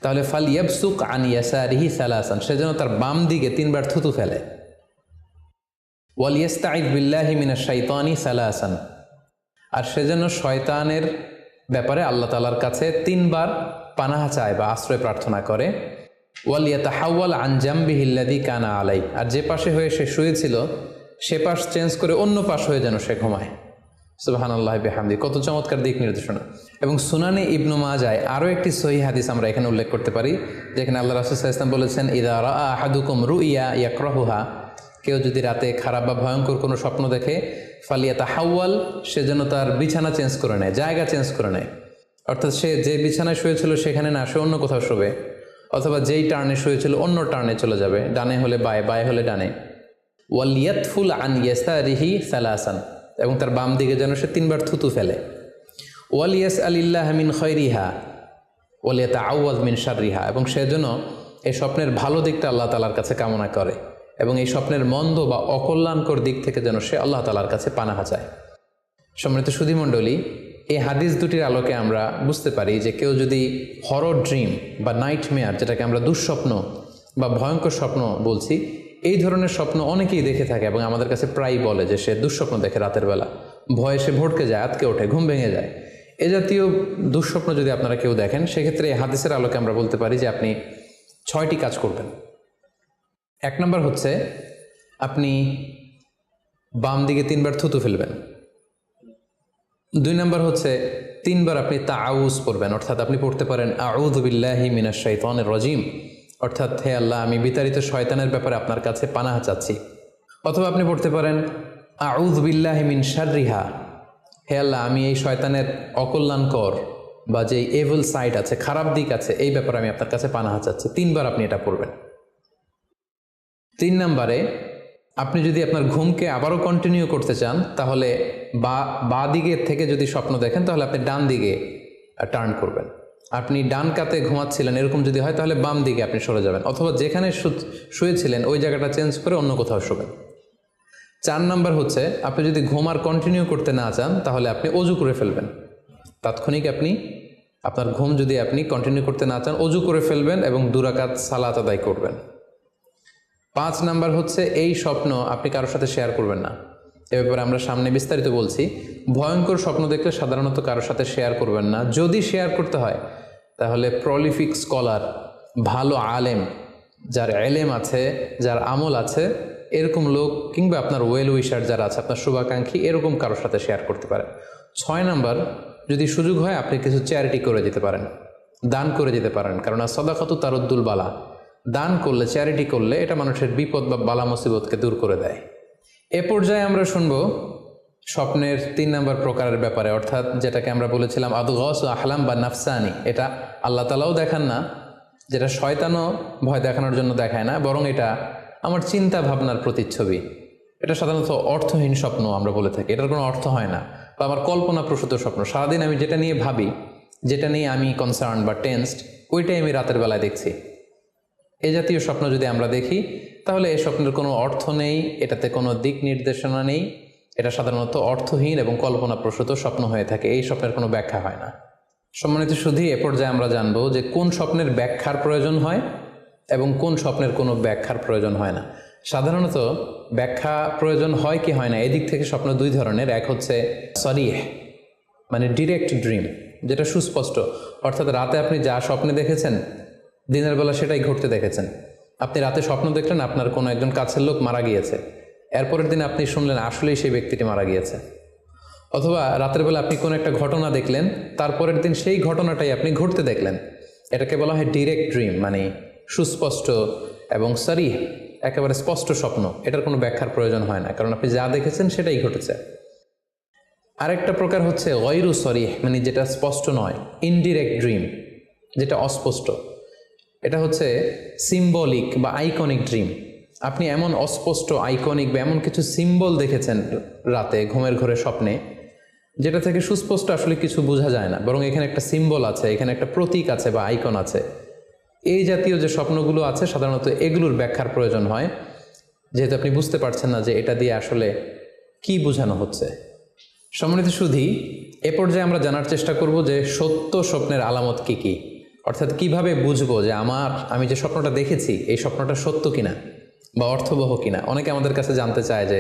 তাহলে ফালইয়াবসুক আন ইয়াসারিহি সালাসান, সে যেন তার বাম দিকে 3 বার থুতু ফেলে। ওয়ালিয়াস্তাইদ বিল্লাহি মিনাশ শাইতানি সালাসান, আর সে যেন শয়তানের ব্যাপারে আল্লাহ তাআলার কাছে 3 বার পানাহ চায় বা আশ্রয় প্রার্থনা করে। ওয়ালিয়াতাহাওয়াল আন জামবিহি আল্লাযী কানা আলাই, আর যে পাশে হয়ে সে শুয়েছিল সে পাশ চেঞ্জ করে অন্য পাশ হয়ে যেন সে ঘুমায়। সুবহানাল্লাহ বিহামদি, কত চমৎকার দিক নির্দেশনা। এবং সুনানে ইবনু মাজায় আরও একটি সহিহ হাদিস আমরা এখানে উল্লেখ করতে পারি, যেখানে আল্লাহ রাসূল সাল্লাল্লাহু আলাইহি ওয়াসাল্লাম বলেছেন, ইযা রাআ আহাদুকুম রুইয়া ইয়াকরাহুহা, কেউ যদি রাতে খারাপ বা ভয়ঙ্কর কোনো স্বপ্ন দেখে, ফালিয়াতাহাওয়াল, সে যেন তার বিছানা চেঞ্জ করে নেয়, জায়গা চেঞ্জ করে নেয়। অর্থাৎ সে যে বিছানায় শুয়েছিল সেখানে না, সে অন্য কোথাও শোবে, অথবা যেই টার্নে শুয়েছিল অন্য টার্নে চলে যাবে, ডানে হলে বায়ে, বায়ে হলে ডানে। ওয়ালিয়াতফুল আন ইয়াসারিহি সালাসান, এবং তার বাম দিকে যেন সে 3 বার থুতু ফেলে। ওয়ালিয়াসআলিল্লাহ মিন খায়রিহা ওয়ালিয়াতাআওয়ায মিন শাররিহা, এবং সে যেন এই স্বপ্নের ভালো দিকটা আল্লাহ তাআলার কাছে কামনা করে, এবং এই স্বপ্নের মন্দ বা অকল্যাণকর দিক থেকে যেন সে আল্লাহ তাআলার কাছে পানাহা চায়। সম্মানিত সুধীমণ্ডলী, এই হাদিস দুটির আলোকে আমরা বুঝতে পারি যে কেউ যদি হরর ড্রিম বা নাইটমেয়ার, যেটাকে আমরা দুঃস্বপ্ন বা ভয়ঙ্কর স্বপ্ন বলছি, এই ধরনের স্বপ্ন অনেকেই দেখে থাকে এবং আমাদের কাছে প্রায়ই বলে যে সে দুঃস্বপ্ন দেখে রাতের বেলা, ভয়ে সে ভড়কে যায়, আতকে ওঠে, ঘুম ভেঙে যায়। এ জাতীয় দুঃস্বপ্ন যদি আপনারা কেউ দেখেন, সেক্ষেত্রে এই হাদিসের আলোকে আমরা বলতে পারি যে আপনি 6টি কাজ করবেন। 1 নম্বর হচ্ছে আপনি বাম দিকে 3 বার থুতু ফেলবেন। 2 নম্বর হচ্ছে 3 বার আপনি তাআউজ পড়বেন, অর্থাৎ আপনি পড়তে পারেন আউযু বিল্লাহি মিনাশ শাইতানির রাজিম, অর্থাৎ হে আল্লাহ, আমি বিতাড়িত শয়তানের ব্যাপারে আপনার কাছে পানাহ চাচ্ছি। অথবা আপনি পড়তে পারেন আউযু বিল্লাহি মিন শাররিহা, হে আল্লাহ, আমি এই শয়তানের অকল্যাণকর বা যেই এভিল সাইড আছে, খারাপ দিক আছে, এই ব্যাপারে আমি আপনার কাছে পানাহ চাচ্ছি। 3 বার আপনি এটা পড়বেন। 3 নম্বরে আপনি যদি আপনার ঘুমকে আবারও কন্টিনিউ করতে চান, তাহলে বা দিকে থেকে যদি স্বপ্ন দেখেন, তাহলে আপনি ডান দিকে টার্ন করবেন। আপনি ডান কাতে ঘুমাচ্ছিলেন এরকম যদি হয়, তাহলে বাম দিকে আপনি সরে যাবেন, অথবা যেখানে শুয়েছিলেন ওই জায়গাটা চেঞ্জ করে অন্য কোথাও শোবেন। 4 নম্বর হচ্ছে আপনি যদি ঘুম আর কন্টিনিউ করতে না চান, তাহলে আপনি অজু করে ফেলবেন। তাৎক্ষণিক আপনি আপনার ঘুম যদি আপনি কন্টিনিউ করতে না চান, অজু করে ফেলবেন এবং 2 রাকাত সালাত আদায় করবেন। 5 নাম্বার হচ্ছে এই স্বপ্ন আপনি কারোর সাথে শেয়ার করবেন না। এ ব্যাপারে আমরা সামনে বিস্তারিত বলছি। ভয়ঙ্কর স্বপ্ন দেখলে সাধারণত কারোর সাথে শেয়ার করবেন না। যদি শেয়ার করতে হয় তাহলে প্রলিফিক স্কলার, ভালো আলেম, যার এলেম আছে, যার আমল আছে, এরকম লোক, কিংবা আপনার ওয়েল উইশার যারা আছে, আপনার শুভাকাঙ্ক্ষী, এরকম কারোর সাথে শেয়ার করতে পারেন। 6 নাম্বার, যদি সুযোগ হয় আপনি কিছু চ্যারিটি করে দিতে পারেন, দান করে দিতে পারেন, কারণ সাদাকাতু তারুদ্দুল বালা, দান করলে, চ্যারিটি করলে এটা মানুষের বিপদ বা বালা মুসিবতকে দূর করে দেয়। এ পর্যায়ে আমরা শুনব স্বপ্নের 3 নম্বর প্রকারের ব্যাপারে, অর্থাৎ যেটাকে আমরা বলেছিলাম আদগাস ও আহলাম বা নাফসানি। এটা আল্লাহ তাআলাও দেখান না, যেটা শয়তানও ভয় দেখানোর জন্য দেখায় না, বরং এটা আমার চিন্তা ভাবনার প্রতিচ্ছবি। এটা সাধারণত অর্থহীন স্বপ্ন আমরা বলে থাকি, এটার কোনো অর্থ হয় না, বা আমার কল্পনাপ্রসূত স্বপ্ন। সারাদিন আমি যেটা নিয়ে ভাবি, যেটা নিয়ে আমি কনসার্ন বা টেন্সড, ওইটাই আমি রাতের বেলায় দেখছি। এই জাতীয় স্বপ্ন যদি আমরা দেখি, তাহলে এই স্বপ্নের কোনো অর্থ নেই, এটাতে কোনো দিক নির্দেশনা নেই, এটা সাধারণত অর্থহীন এবং কল্পনাপ্রসূত স্বপ্ন হয়ে থাকে। এই স্বপ্নের কোনো ব্যাখ্যা হয় না। সম্মানিত শুধু এ পর্যায়ে আমরা জানবো যে কোন স্বপ্নের ব্যাখ্যার প্রয়োজন হয় এবং কোন স্বপ্নের কোনো ব্যাখ্যার প্রয়োজন হয় না। সাধারণত ব্যাখ্যা প্রয়োজন হয় কি হয় না, এদিক থেকে স্বপ্ন 2 ধরনের। এক হচ্ছে সরিহ, মানে ডিরেক্ট ড্রিম, যেটা সুস্পষ্ট, অর্থাৎ রাতে আপনি যা স্বপ্নে দেখেছেন দিনের বেলা সেটাই ঘটতে দেখেছেন। আপনি রাতে স্বপ্ন দেখলেন আপনার কোনো একজন কাছের লোক মারা গিয়েছে, এরপরের দিন আপনি শুনলেন আসলেই সেই ব্যক্তিটি মারা গিয়েছে। অথবা রাতের বেলা আপনি কোনো একটা ঘটনা দেখলেন, তারপরের দিন সেই ঘটনাটাই আপনি ঘটতে দেখলেন। এটাকে বলা হয় ডিরেক্ট ড্রিম, মানে সুস্পষ্ট এবং সরিহ, একেবারে স্পষ্ট স্বপ্ন। এটার কোনো ব্যাখ্যার প্রয়োজন হয় না, কারণ আপনি যা দেখেছেন সেটাই ঘটেছে। আরেকটা প্রকার হচ্ছে গয়রু সরিহ, মানে যেটা স্পষ্ট নয়, ইনডিরেক্ট ড্রিম, যেটা অস্পষ্ট। এটা হচ্ছে সিম্বলিক বা আইকনিক ড্রিম। আপনি এমন অস্পষ্ট আইকনিক বা এমন কিছু সিম্বল দেখেছেন রাতে ঘুমের ঘোরে স্বপ্নে, যেটা থেকে সুস্পষ্ট আসলে কিছু বোঝা যায় না, বরং এখানে একটা সিম্বল আছে, এখানে একটা প্রতীক আছে বা আইকন আছে। এই জাতীয় যে স্বপ্নগুলো আছে সাধারণত এগুলোর ব্যাখ্যার প্রয়োজন হয়, যেহেতু আপনি বুঝতে পারছেন না যে এটা দিয়ে আসলে কি বোঝানো হচ্ছে। সম্মানিত সুধী, এ পর্যায়ে আমরা জানার চেষ্টা করব যে সত্য স্বপ্নের আলামত কি কি, অর্থাৎ কিভাবে বুঝবো যে আমি যে স্বপ্নটা দেখেছি এই স্বপ্নটা সত্য কিনা বা অর্থবহ কিনা। অনেকে আমাদের কাছে জানতে চায় যে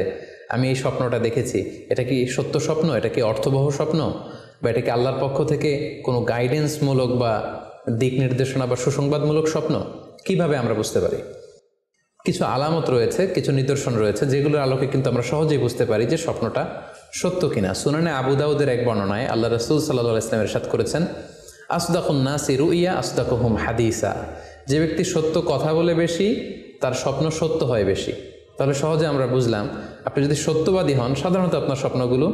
আমি এই স্বপ্নটা দেখেছি, এটা কি সত্য স্বপ্ন, এটা কি অর্থবহ স্বপ্ন, বা এটা কি আল্লাহর পক্ষ থেকে কোনো গাইডেন্সমূলক বা দিক নির্দেশনা বা সুসংবাদমূলক স্বপ্ন, কিভাবে আমরা বুঝতে পারি? কিছু আলামত রয়েছে, কিছু নিদর্শন রয়েছে যেগুলোর আলোকে কিন্তু আমরা সহজেই বুঝতে পারি যে স্বপ্নটা সত্য কিনা। সুনানে আবু দাউদের এক বর্ণনায় আল্লাহ রাসূল সাল্লাল্লাহু আলাইহি ওয়াসাল্লাম ইরশাদ করেছেন, আসদাকুন নাসি রুইয়া আসদাকুহুম হাদিসা। যে ব্যক্তি সত্য কথা বলে বেশি, তার স্বপ্ন সত্য হয় বেশি। তাহলে সহজে আমরা বুঝলাম, আপনি যদি সত্যবাদী হন সাধারণত আপনার স্বপ্নগুলো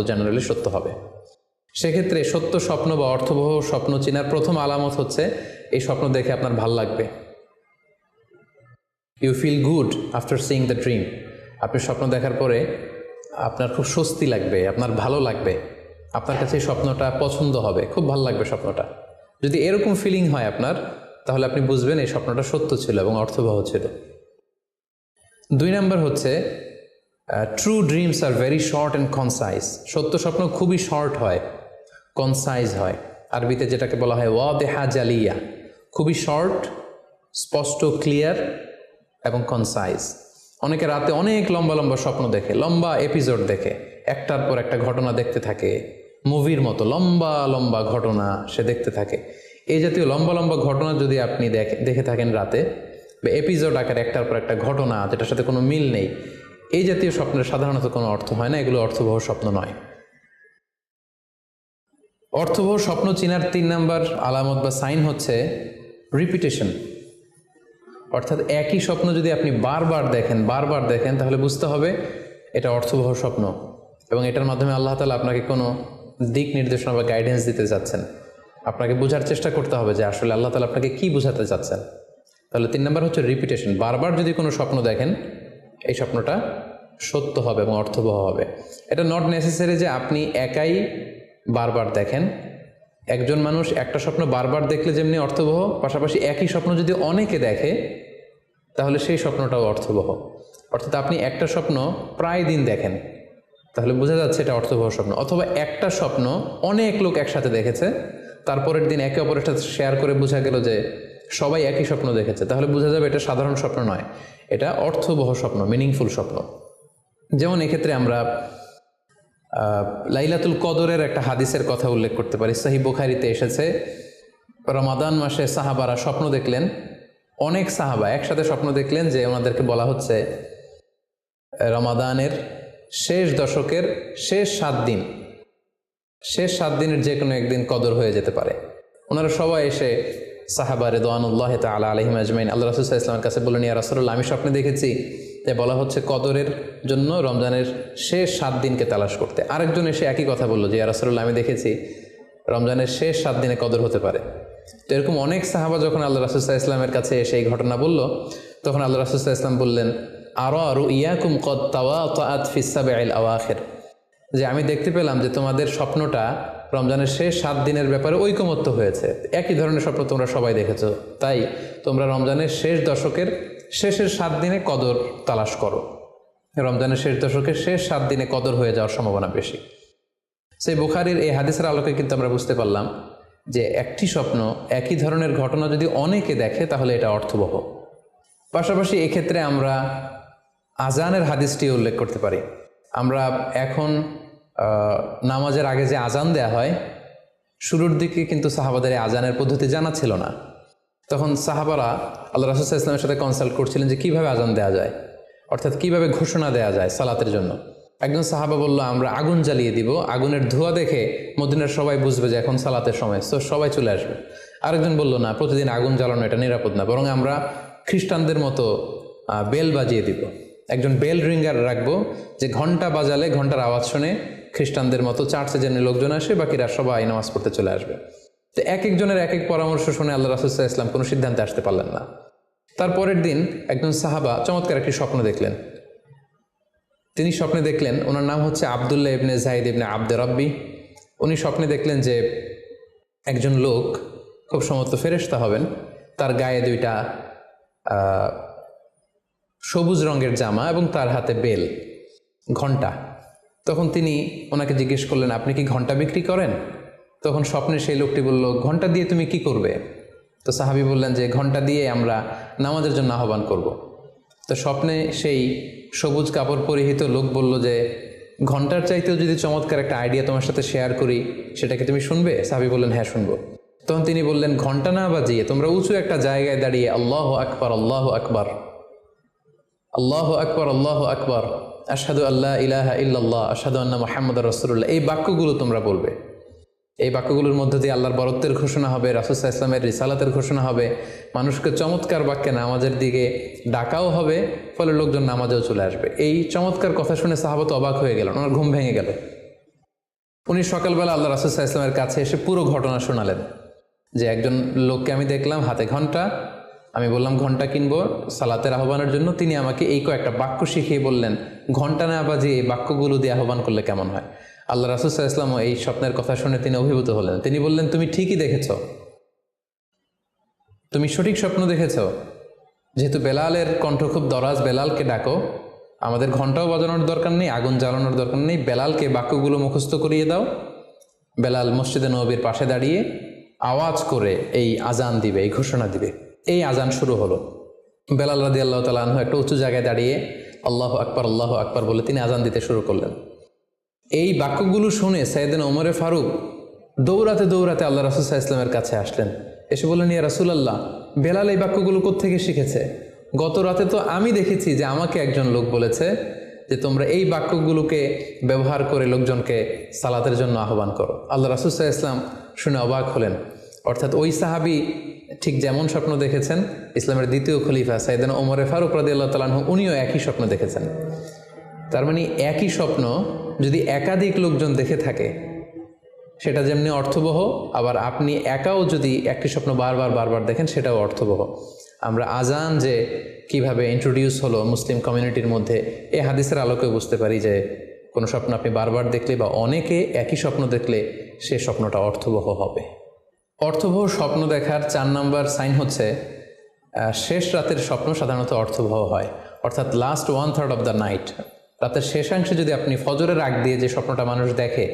জেনারেলি সত্য হবে। সেক্ষেত্রে সত্য স্বপ্ন বা অর্থবহ স্বপ্ন চেনার প্রথম আলামত হচ্ছে এই স্বপ্ন দেখে আপনার ভাল লাগবে। You feel good after seeing the dream. আপনি স্বপ্ন দেখার পরে আপনার খুব স্বস্তি লাগবে, আপনার ভালো লাগবে, আপনার কাছে এই স্বপ্নটা পছন্দ হবে, খুব ভালো লাগবে স্বপ্নটা। যদি এরকম ফিলিং হয় আপনার, তাহলে আপনি বুঝবেন এই স্বপ্নটা সত্য ছিল এবং অর্থবহ ছিল। 2 নম্বর হচ্ছে true dreams are very short and concise. সত্য স্বপ্ন খুবই শর্ট হয়, কনসাইজ হয়। আরবিতে যেটাকে বলা হয় ওয়াদেহা জালিয়া, খুবই শর্ট, স্পষ্ট, ক্লিয়ার এবং কনসাইজ। অনেকে রাতে অনেক লম্বা লম্বা স্বপ্ন দেখে, লম্বা এপিসোড দেখে, একটার পর একটা ঘটনা দেখতে থাকে, মুভির মতো লম্বা লম্বা ঘটনা সে দেখতে থাকে। এই জাতীয় লম্বা লম্বা ঘটনা যদি আপনি দেখে থাকেন রাতে, বা এপিসোড আকারে একটার পর একটা ঘটনা যেটার সাথে কোনো মিল নেই, এই জাতীয় স্বপ্নের সাধারণত কোনো অর্থ হয় না, এগুলো অর্থবহ স্বপ্ন নয়। অর্থবহ স্বপ্ন চেনার 3 নম্বর আলামত বা সাইন হচ্ছে রিপিটেশন। অর্থাৎ একই স্বপ্ন যদি আপনি বারবার দেখেন তাহলে বুঝতে হবে এটা অর্থবহ স্বপ্ন, এবং এটার মাধ্যমে আল্লাহ তাআলা আপনাকে কোনো দিক নির্দেশনা বা গাইডেন্স দিতে যাচ্ছেন। আপনাকে বোঝার চেষ্টা করতে হবে যে আসলে আল্লাহ তাআলা আপনাকে কি বোঝাতে চাচ্ছেন। তাহলে 3 নম্বর হচ্ছে রিপিটেশন। বারবার যদি কোনো স্বপ্ন দেখেন, এই স্বপ্নটা সত্য হবে এবং অর্থবহ হবে। এটা নট নেসেসারি যে আপনি একাই বারবার দেখেন। একজন মানুষ একটা স্বপ্ন বারবার দেখলে যেমনি অর্থবহ, পাশাপাশি একই স্বপ্ন যদি অনেকে দেখে তাহলে সেই স্বপ্নটাও অর্থবহ। অর্থাৎ আপনি একটা স্বপ্ন প্রায় দিন দেখেন, তাহলে বোঝা যাচ্ছে এটা অর্থবহ স্বপ্ন। অথবা একটা স্বপ্ন অনেক লোক একসাথে দেখেছে, তারপরের দিন একে অপরের সাথে শেয়ার করে বোঝা গেল যে সবাই একই স্বপ্ন দেখেছে, তাহলে বোঝা যাবে এটা সাধারণ স্বপ্ন নয়, এটা অর্থবহ স্বপ্ন, মিনিংফুল স্বপ্ন। যেমন এক্ষেত্রে আমরা লাইলাতুল কদরের একটা হাদিসের কথা উল্লেখ করতে পারি। সহিহ বুখারীতে এসেছে, রমাদান মাসে সাহাবারা স্বপ্ন দেখলেন, অনেক সাহাবা একসাথে স্বপ্ন দেখলেন যে ওনাদেরকে বলা হচ্ছে রমাদানের শেষ দশকের শেষ 7 দিনের যে কোনো একদিন কদর হয়ে যেতে পারে। ওনারা সবাই এসে সাহাবা রিদওয়ানুল্লাহ তাআলা আলাইহিম আজমাইন আল্লাহ রাসূল সাল্লাল্লাহু আলাইহি ওয়াসাল্লামের কাছে বললেন, ইয়া রাসূলুল্লাহ, আমি স্বপ্নে দেখেছি যে বলা হচ্ছে কদরের জন্য রমজানের শেষ 7 দিনকে তালাশ করতে। আরেকজন এসে একই কথা বললো যে ইয়া রাসূলুল্লাহ, আমি দেখেছি রমজানের শেষ 7 দিনে কদর হতে পারে। তো এরকম অনেক সাহাবা যখন আল্লাহ রাসূল সাল্লাল্লাহু আলাইহি ওয়াসাল্লামের কাছে এসে এই ঘটনা বলল, তখন আল্লাহ রাসূল সাল্লাল্লাহু আলাইহি ওয়াসাল্লাম বললেন, আরা রুইয়াকুম কদ তাওয়াতাআত ফিস সাবঈল আওয়াখির, যে আমি দেখতে পেলাম যে তোমাদের স্বপ্নটা রমজানের শেষ 7 দিনের ব্যাপারে ঐকমত্য হয়েছে, একই ধরনের স্বপ্ন তোমরা সবাই দেখেছো, তাই তোমরা রমজানের শেষ দশকের শেষের 7 দিনে কদর তালাশ করো। রমজানের শেষ দশকের শেষ 7 দিনে কদর হয়ে যাওয়ার সম্ভাবনা বেশি। সেই বুখারীর এই হাদিসের আলোকে কিন্তু আমরা বুঝতে পারলাম যে একটি স্বপ্ন, একই ধরনের ঘটনা যদি অনেকে দেখে তাহলে এটা অর্থবহ। পাশাপাশি এক্ষেত্রে আমরা আজানের হাদিসটি উল্লেখ করতে পারি। আমরা এখন নামাজের আগে যে আজান দেয়া হয়, শুরুর দিকে কিন্তু সাহাবাদের আজানের পদ্ধতি জানা ছিল না। তখন সাহাবারা আল্লাহ রাসূল সাল্লাল্লাহু আলাইহি ওয়াসাল্লামের সাথে কনসাল্ট করছিলেন যে কিভাবে আজান দেয়া যায়, অর্থাৎ কিভাবে ঘোষণা দেয়া যায় সালাতের জন্য। একজন সাহাবা বলল, আমরা আগুন জ্বালিয়ে দিব, আগুনের ধোঁয়া দেখে মদিনার সবাই বুঝবে যে এখন সালাতের সময়, তো সবাই চলে আসবে। আরেকজন বলল, না, প্রতিদিন আগুন জ্বালানো এটা নিরাপদ না, বরং আমরা খ্রিস্টানদের মতো বেল বাজিয়ে দিব, একজন বেল রিঙ্গার রাখবো, যে ঘন্টা বাজালে ঘন্টার আওয়াজ শুনে খ্রিস্টানদের মতো চার্চে যেন লোকজন আসে, বাকিরা সবাই নামাজ পড়তে চলে আসবে। তো এক একজনের এক এক পরামর্শ শুনে আল্লাহ রাসূল সাল্লাল্লাহু আলাইহি ওয়াসাল্লাম কোনো সিদ্ধান্তে আসতে পারলেন না। তারপরের দিন একজন সাহাবা চমৎকার একটি স্বপ্ন দেখলেন। তিনি স্বপ্নে দেখলেন, ওনার নাম হচ্ছে আবদুল্লাহ ইবনে জাইদ ইবনে আব্দে রব্বি। উনি স্বপ্নে দেখলেন যে একজন লোক, খুব সম্ভবত ফেরেশতা হবেন, তার গায়ে দুইটা সবুজ রঙের জামা এবং তার হাতে বেল, ঘণ্টা। তখন তিনি ওনাকে জিজ্ঞেস করলেন, আপনি কি ঘণ্টা বিক্রি করেন? তখন স্বপ্নে সেই লোকটি বলল, ঘণ্টা দিয়ে তুমি কি করবে? তো সাহাবী বললেন যে ঘণ্টা দিয়ে আমরা নামাজের জন্য আহ্বান করব। তো স্বপ্নে সেই সবুজ কাপড় পরিহিত লোক বলল যে ঘণ্টার চাইতেও যদি চমৎকার একটা আইডিয়া তোমার সাথে শেয়ার করি, সেটাকে তুমি শুনবে? সাহাবী বললেন, হ্যাঁ শুনবো। তখন তিনি বললেন, ঘণ্টা না বাজিয়ে তোমরা উঁচু একটা জায়গায় দাঁড়িয়ে আল্লাহু আকবার, আল্লাহু আকবার, আল্লাহু আকবার, আল্লাহু আকবার, আশহাদু আল্লা ইলাহা ইল্লাল্লাহ, আশহাদু আন্না মুহাম্মাদুর রাসূলুল্লাহ, এই বাক্যগুলো তোমরা বলবে। এই বাক্যগুলোর মধ্যে দিয়ে আল্লাহর বরত্বের ঘোষণা হবে, রাসূল সাল্লাল্লাহু আলাইহি ওয়াসাল্লামের রিসালাতের ঘোষণা হবে, মানুষকে চমৎকার বাক্যে নামাজের দিকে ডাকাও হবে, ফলে লোকজন নামাজেও চলে আসবে। এই চমৎকার কথা শুনে সাহাবা তো অবাক হয়ে গেল, ওনার ঘুম ভেঙে গেল। উনি সকালবেলা আল্লাহ রাসূল সাল্লাল্লাহু আলাইহি ওয়াসাল্লামের কাছে এসে পুরো ঘটনা শোনালেন যে একজন লোককে আমি দেখলাম হাতে ঘণ্টা, আমি বললাম ঘণ্টা কিনবো সালাতের আহ্বানের জন্য, তিনি আমাকে এই কয়েকটা বাক্য শিখিয়ে বললেন ঘণ্টা না বাজিয়ে এই বাক্যগুলো দিয়ে আহ্বান করলে কেমন হয়। আল্লাহ রাসূল সাল্লাল্লাহু আলাইহি ওয়াসাল্লাম এই স্বপ্নের কথা শুনে তিনি অভিভূত হলেন। তিনি বললেন, তুমি ঠিকই দেখেছ, তুমি সঠিক স্বপ্ন দেখেছ। যেহেতু বেলালের কণ্ঠ খুব দরাজ, বেলালকে ডাকো, আমাদের ঘণ্টাও বাজানোর দরকার নেই, আগুন জ্বালানোর দরকার নেই, বেলালকে বাক্যগুলো মুখস্থ করিয়ে দাও। বেলাল মসজিদে নববীর পাশে দাঁড়িয়ে আওয়াজ করে এই আজান দিবে, এই ঘোষণা দিবে। এই আজান শুরু হলো। বেলাল রাদিয়াল্লাহু তাআলা আনহু একটা উঁচু জায়গায় দাঁড়িয়ে আল্লাহু আকবার, আল্লাহু আকবার বলে তিনি আজান দিতে শুরু করলেন। এই বাক্যগুলো শুনে সাইয়েদনা ওমরে ফারুক দৌড়াতে দৌড়াতে আল্লাহ রাসূল সাল্লাল্লাহু আলাইহি ওয়াসাল্লামের কাছে আসলেন। এসে বললেন, ইয়া রাসূলুল্লাহ, বেলাল এই বাক্যগুলো কোত্থেকে শিখেছে? গত রাতে তো আমি দেখেছি যে আমাকে একজন লোক বলেছে যে তোমরা এই বাক্যগুলোকে ব্যবহার করে লোকজনকে সালাতের জন্য আহ্বান করো। আল্লাহ রাসূল সাল্লাল্লাহু আলাইহি ওয়াসাল্লাম শুনে অবাক হলেন। অর্থাৎ ওই সাহাবী ঠিক যেমন স্বপ্ন দেখেছেন, ইসলামের দ্বিতীয় খলিফা সাইয়েদনা ওমর ফারুক রাদিয়াল্লাহু তাআলা আনহু উনিও একই স্বপ্ন দেখেছেন। তার মানে একই স্বপ্ন যদি একাধিক লোকজন দেখে থাকে, সেটা যেমনি অর্থবহ, আবার আপনি একাও যদি একটি স্বপ্ন বারবার বারবার দেখেন, সেটাও অর্থবহ। আমরা আজান যে কিভাবে ইন্ট্রোডিউস হলো মুসলিম কমিউনিটির মধ্যে, এই হাদিসের আলোকে বুঝতে পারি যে কোনো স্বপ্ন আপনি বারবার দেখলে বা অনেকে একই স্বপ্ন দেখলে সে স্বপ্নটা অর্থবহ হবে। অর্থবহ স্বপ্ন দেখার 4 নম্বর সাইন হচ্ছে শেষ রাতের স্বপ্ন সাধারণত অর্থবহ হয়। অর্থাৎ লাস্ট 1/3 অফ দ্য নাইট, রাতের শেষাংশে যদি আপনি ফজরের আগ দিয়ে যে স্বপ্নটা মানুষ দেখে,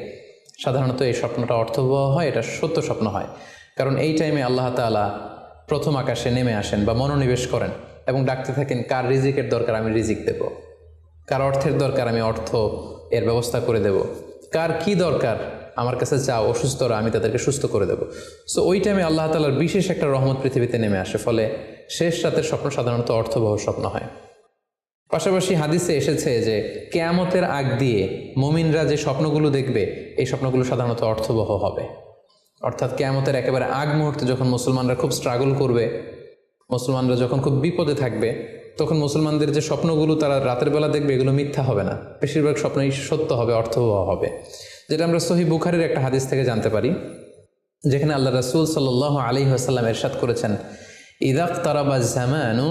সাধারণত এই স্বপ্নটা অর্থবহ হয়, এটা সত্য স্বপ্ন হয়। কারণ এই টাইমে আল্লাহ তাআলা প্রথম আকাশে নেমে আসেন বা মনোনিবেশ করেন এবং ডাকতে থাকেন, কার রিজিকের দরকার আমি রিজিক দেব, কার অর্থের দরকার আমি অর্থ এর ব্যবস্থা করে দেব, কার কি দরকার আমার কাছে চাও, অসুস্থরা আমি তাদেরকে সুস্থ করে দেব। সো ওই টাইমে আল্লাহ তাআলার বিশেষ একটা রহমত পৃথিবীতে নেমে আসে, ফলে শেষ রাতের স্বপ্ন সাধারণত অর্থবহ স্বপ্ন হয়। পাশাপাশি হাদিসে এসেছে যে কিয়ামতের আগ দিয়ে মুমিনরা যে স্বপ্নগুলো দেখবে, এই স্বপ্নগুলো সাধারণত অর্থবহ হবে। অর্থাৎ কিয়ামতের একেবারে আগ মুহূর্তে যখন মুসলমানরা খুব স্ট্রাগল করবে, মুসলমানরা যখন খুব বিপদে থাকবে, তখন মুসলমানদের যে স্বপ্নগুলো তারা রাতের বেলা দেখবে, এগুলো মিথ্যা হবে না, বেশিরভাগ স্বপ্নই সত্য হবে, অর্থবহ হবে। যেটা আমরা সহিহ বুখারীর একটা হাদিস থেকে জানতে পারি, যেখানে আল্লাহ রাসূল সাল্লাল্লাহু আলাইহি ওয়াসাল্লাম ইরশাদ করেছেন, ইযা ইকতারাবা যামানু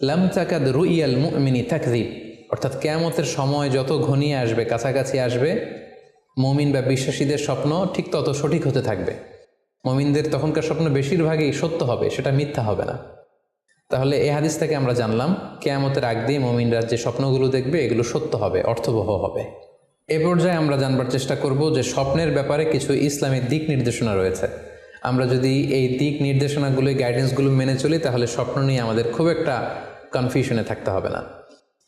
লাম তাকাদ রুইয়াল মুমিনি তাকযিব। অর্থাৎ কিয়ামতের সময় যত ঘনিয়ে আসবে, কাছাকাছি আসবে, মুমিন বা বিশ্বাসীদের স্বপ্ন ঠিক তত সঠিক হতে থাকবে। মুমিনদের তখনকার স্বপ্ন বেশিরভাগই সত্য হবে, সেটা মিথ্যা হবে না। তাহলে এই হাদিস থেকে আমরা জানলাম কিয়ামতের আগ দিয়ে মুমিনরা যে স্বপ্নগুলো দেখবে, এগুলো সত্য হবে, অর্থবহ হবে। এ পর্যায়ে আমরা জানবার চেষ্টা করব যে স্বপ্নের ব্যাপারে কিছু ইসলামিক দিক নির্দেশনা রয়েছে। আমরা যদি এই দিক নির্দেশনাগুলো, গাইডেন্সগুলো মেনে চলি, তাহলে স্বপ্ন নিয়ে আমাদের খুব একটা কনফিউশনে থাকতে হবে না।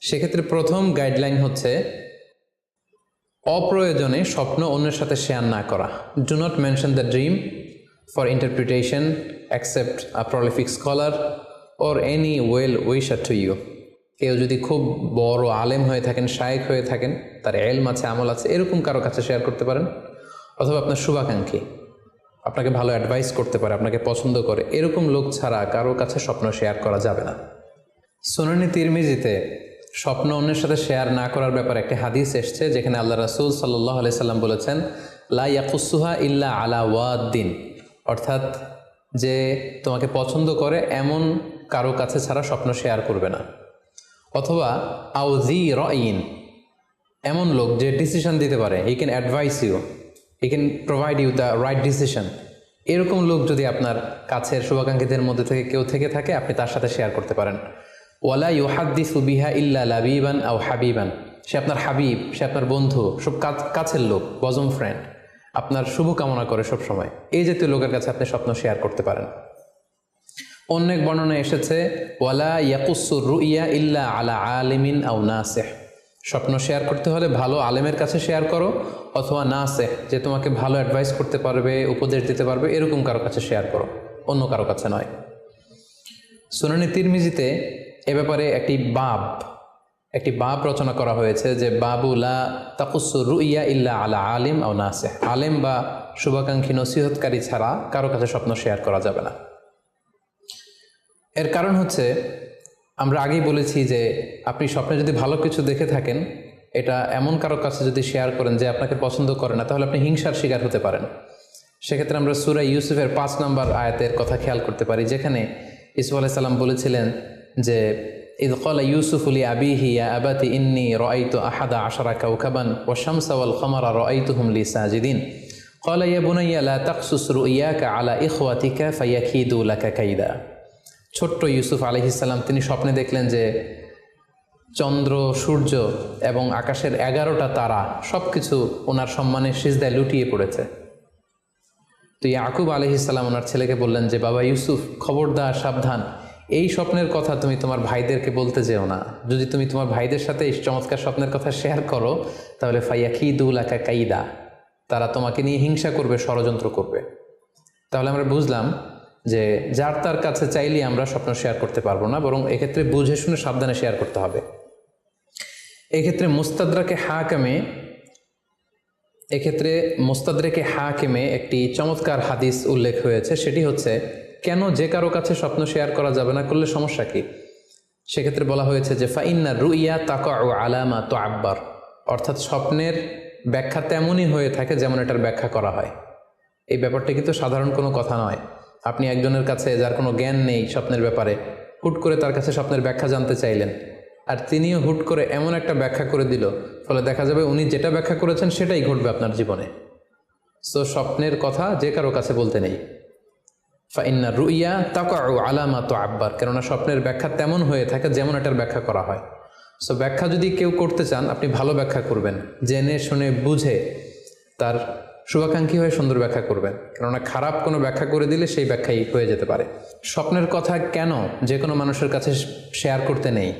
সেক্ষেত্রে প্রথম গাইডলাইন হচ্ছে অপ্রয়োজনে স্বপ্ন অন্যের সাথে শেয়ার না করা। Do not mention the dream for interpretation except a prolific scholar or any well wisher to you. কেউ যদি খুব বড় আলেম হয়ে থাকেন, শায়েখ হয়ে থাকেন, তার এলম আছে, আমল আছে, এরকম কারো কাছে শেয়ার করতে পারেন। অথবা আপনার শুভাকাঙ্ক্ষী আপনাকে ভালো অ্যাডভাইস করতে পারে, আপনাকে পছন্দ করে, এরকম লোক ছাড়া কারোর কাছে স্বপ্ন শেয়ার করা যাবে না। সুনানে তিরমিজিতে স্বপ্ন অন্যের সাথে শেয়ার না করার ব্যাপারে একটি হাদিস এসছে, যেখানে আল্লাহ রাসূল সাল্লাল্লাহু আলাইহি সাল্লাম বলেছেন, লা ইয়াকুসুহা ইল্লা আলা ওয়াদ্দিন। অর্থাৎ যে তোমাকে পছন্দ করে এমন কারো কাছে ছাড়া স্বপ্ন শেয়ার করবে না। অথবা আও জি রাইন, এমন লোক যে ডিসিশন দিতে পারে, he can advice you, he can provide you the right decision, এরকম লোক যদি আপনার কাছের শুভাকাঙ্ক্ষীদের মধ্যে থেকে কেউ থেকে থাকে, আপনি তার সাথে শেয়ার করতে পারেন। ওয়ালা ইউহাদ্দিসু বিহা ইল্লা লাবিবান আও হাবিবান, সে আপনার হাবিব, সে আপনার বন্ধু, সব কাছের লোক, বজম ফ্রেন্ড, আপনার শুভ কামনা করে সব সময়, এই জাতীয় লোকের কাছে আপনি স্বপ্ন শেয়ার করতে পারেন। অনেক বর্ণনায় এসেছে ওয়ালা ইয়াকুসুর রুইয়া ইল্লা আলা আলিমিন আও নাসিহ, স্বপ্ন শেয়ার করতে হলে ভালো আলেমের কাছে শেয়ার করো, অথবা নাসিহ, যে তোমাকে ভালো অ্যাডভাইস করতে পারবে, উপদেশ দিতে পারবে, এরকম কারো কাছে শেয়ার করো, অন্য কারো কাছে নয়। সুনানে তিরমিজিতে এ ব্যাপারে একটি বাব রচনা করা হয়েছে, যে বাবু লা তাকুসুর রুইয়া ইল্লা আলা আলিম আও নাসিহ, আলেম বা শুভাকাঙ্ক্ষী নসিহতকারী ছাড়া কারো কাছে স্বপ্ন শেয়ার করা যাবে না। এর কারণ হচ্ছে, আমরা আগেই বলেছি যে আপনি স্বপ্নে যদি ভালো কিছু দেখে থাকেন, এটা এমন কারো কাছে যদি শেয়ার করেন যে আপনাকে পছন্দ করে না, তাহলে আপনি হিংসার শিকার হতে পারেন। সেক্ষেত্রে আমরা সূরা ইউসুফের 5 নম্বর আয়াতের কথা খেয়াল করতে পারি, যেখানে ইউসুফ আলাইহিস সালাম বলেছিলেন যে ইয ক্বালা ইউসুফু লি আবিহি ইয়া আবাতি ইন্নী রাআইতু আহাদা আশারা কাওকাবান ওয়া শামসা ওয়াল কমারা রাআইতুহুম লি সাজিদিন ক্বালা ইয়া বুনাইয়া লা তাকসুস রুইয়াকা আলা ইখওয়াতিকা ফায়াকিদু লাকা কাইদা। ছোট্ট ইউসুফ আলাইহিস সালাম তিনি স্বপ্নে দেখলেন যে চন্দ্র, সূর্য এবং আকাশের 11টা তারা সব কিছু ওনার সম্মানে সিজদায় লুটিয়ে পড়েছে। তো ইয়াকুব আলাইহিস সালাম ওনার ছেলেকে বললেন যে বাবা ইউসুফ, খবরদার, সাবধান, এই স্বপ্নের কথা তুমি তোমার ভাইদেরকে বলতে যেও না। যদি তুমি তোমার ভাইদের সাথে এই চমৎকার স্বপ্নের কথা শেয়ার করো, তাহলে ফায়াকিদু লাকা কাইদা, তারা তোমাকে নিয়ে হিংসা করবে, ষড়যন্ত্র করবে। তাহলে আমরা বুঝলাম যে যার তার কাছে চাইলে আমরা স্বপ্ন শেয়ার করতে পারবো না, বরং এক্ষেত্রে বুঝে শুনে সাবধানে শেয়ার করতে হবে। এক্ষেত্রে মুস্তাদরেকে হাকিমে একটি চমৎকার হাদিস উল্লেখ হয়েছে, সেটি হচ্ছে কেন যে কারো কাছে স্বপ্ন শেয়ার করা যাবে না, করলে সমস্যা কি। সেক্ষেত্রে বলা হয়েছে যে ফাইন্না রুইয়া তাকাউ আলামা তুআব্বার, অর্থাৎ স্বপ্নের ব্যাখ্যা তেমনই হয়ে থাকে যেমন এটার ব্যাখ্যা করা হয়। এই ব্যাপারটা কিন্তু সাধারণ কোনো কথা নয়। আপনি একজনের কাছে যার কোনো জ্ঞান নেই স্বপ্নের ব্যাপারে, হুট করে তার কাছে স্বপ্নের ব্যাখ্যা জানতে চাইলেন, আর তিনিও হুট করে এমন একটা ব্যাখ্যা করে দিল, ফলে দেখা যাবে উনি যেটা ব্যাখ্যা করেছেন সেটাই ঘটবে আপনার জীবনে। সো স্বপ্নের কথা যে কারো কাছে বলতে নেই। ফাইন্না রুইয়া তাকাউ আলামা তুআব্বার, কেননা স্বপ্নের ব্যাখ্যা তেমন হয়ে থাকে যেমন এটার ব্যাখ্যা করা হয়। সো ব্যাখ্যা যদি কেউ করতে চান, আপনি ভালো ব্যাখ্যা করবেন, জেনে শুনে বুঝে তার শুভাকাঙ্ক্ষী হয়ে সুন্দর ব্যাখ্যা করবেন, কেননা খারাপ কোনো ব্যাখ্যা করে দিলে সেই ব্যাখ্যাই হয়ে যেতে পারে। স্বপ্নের কথা কেন যে কোনো মানুষের কাছে শেয়ার করতে নেই,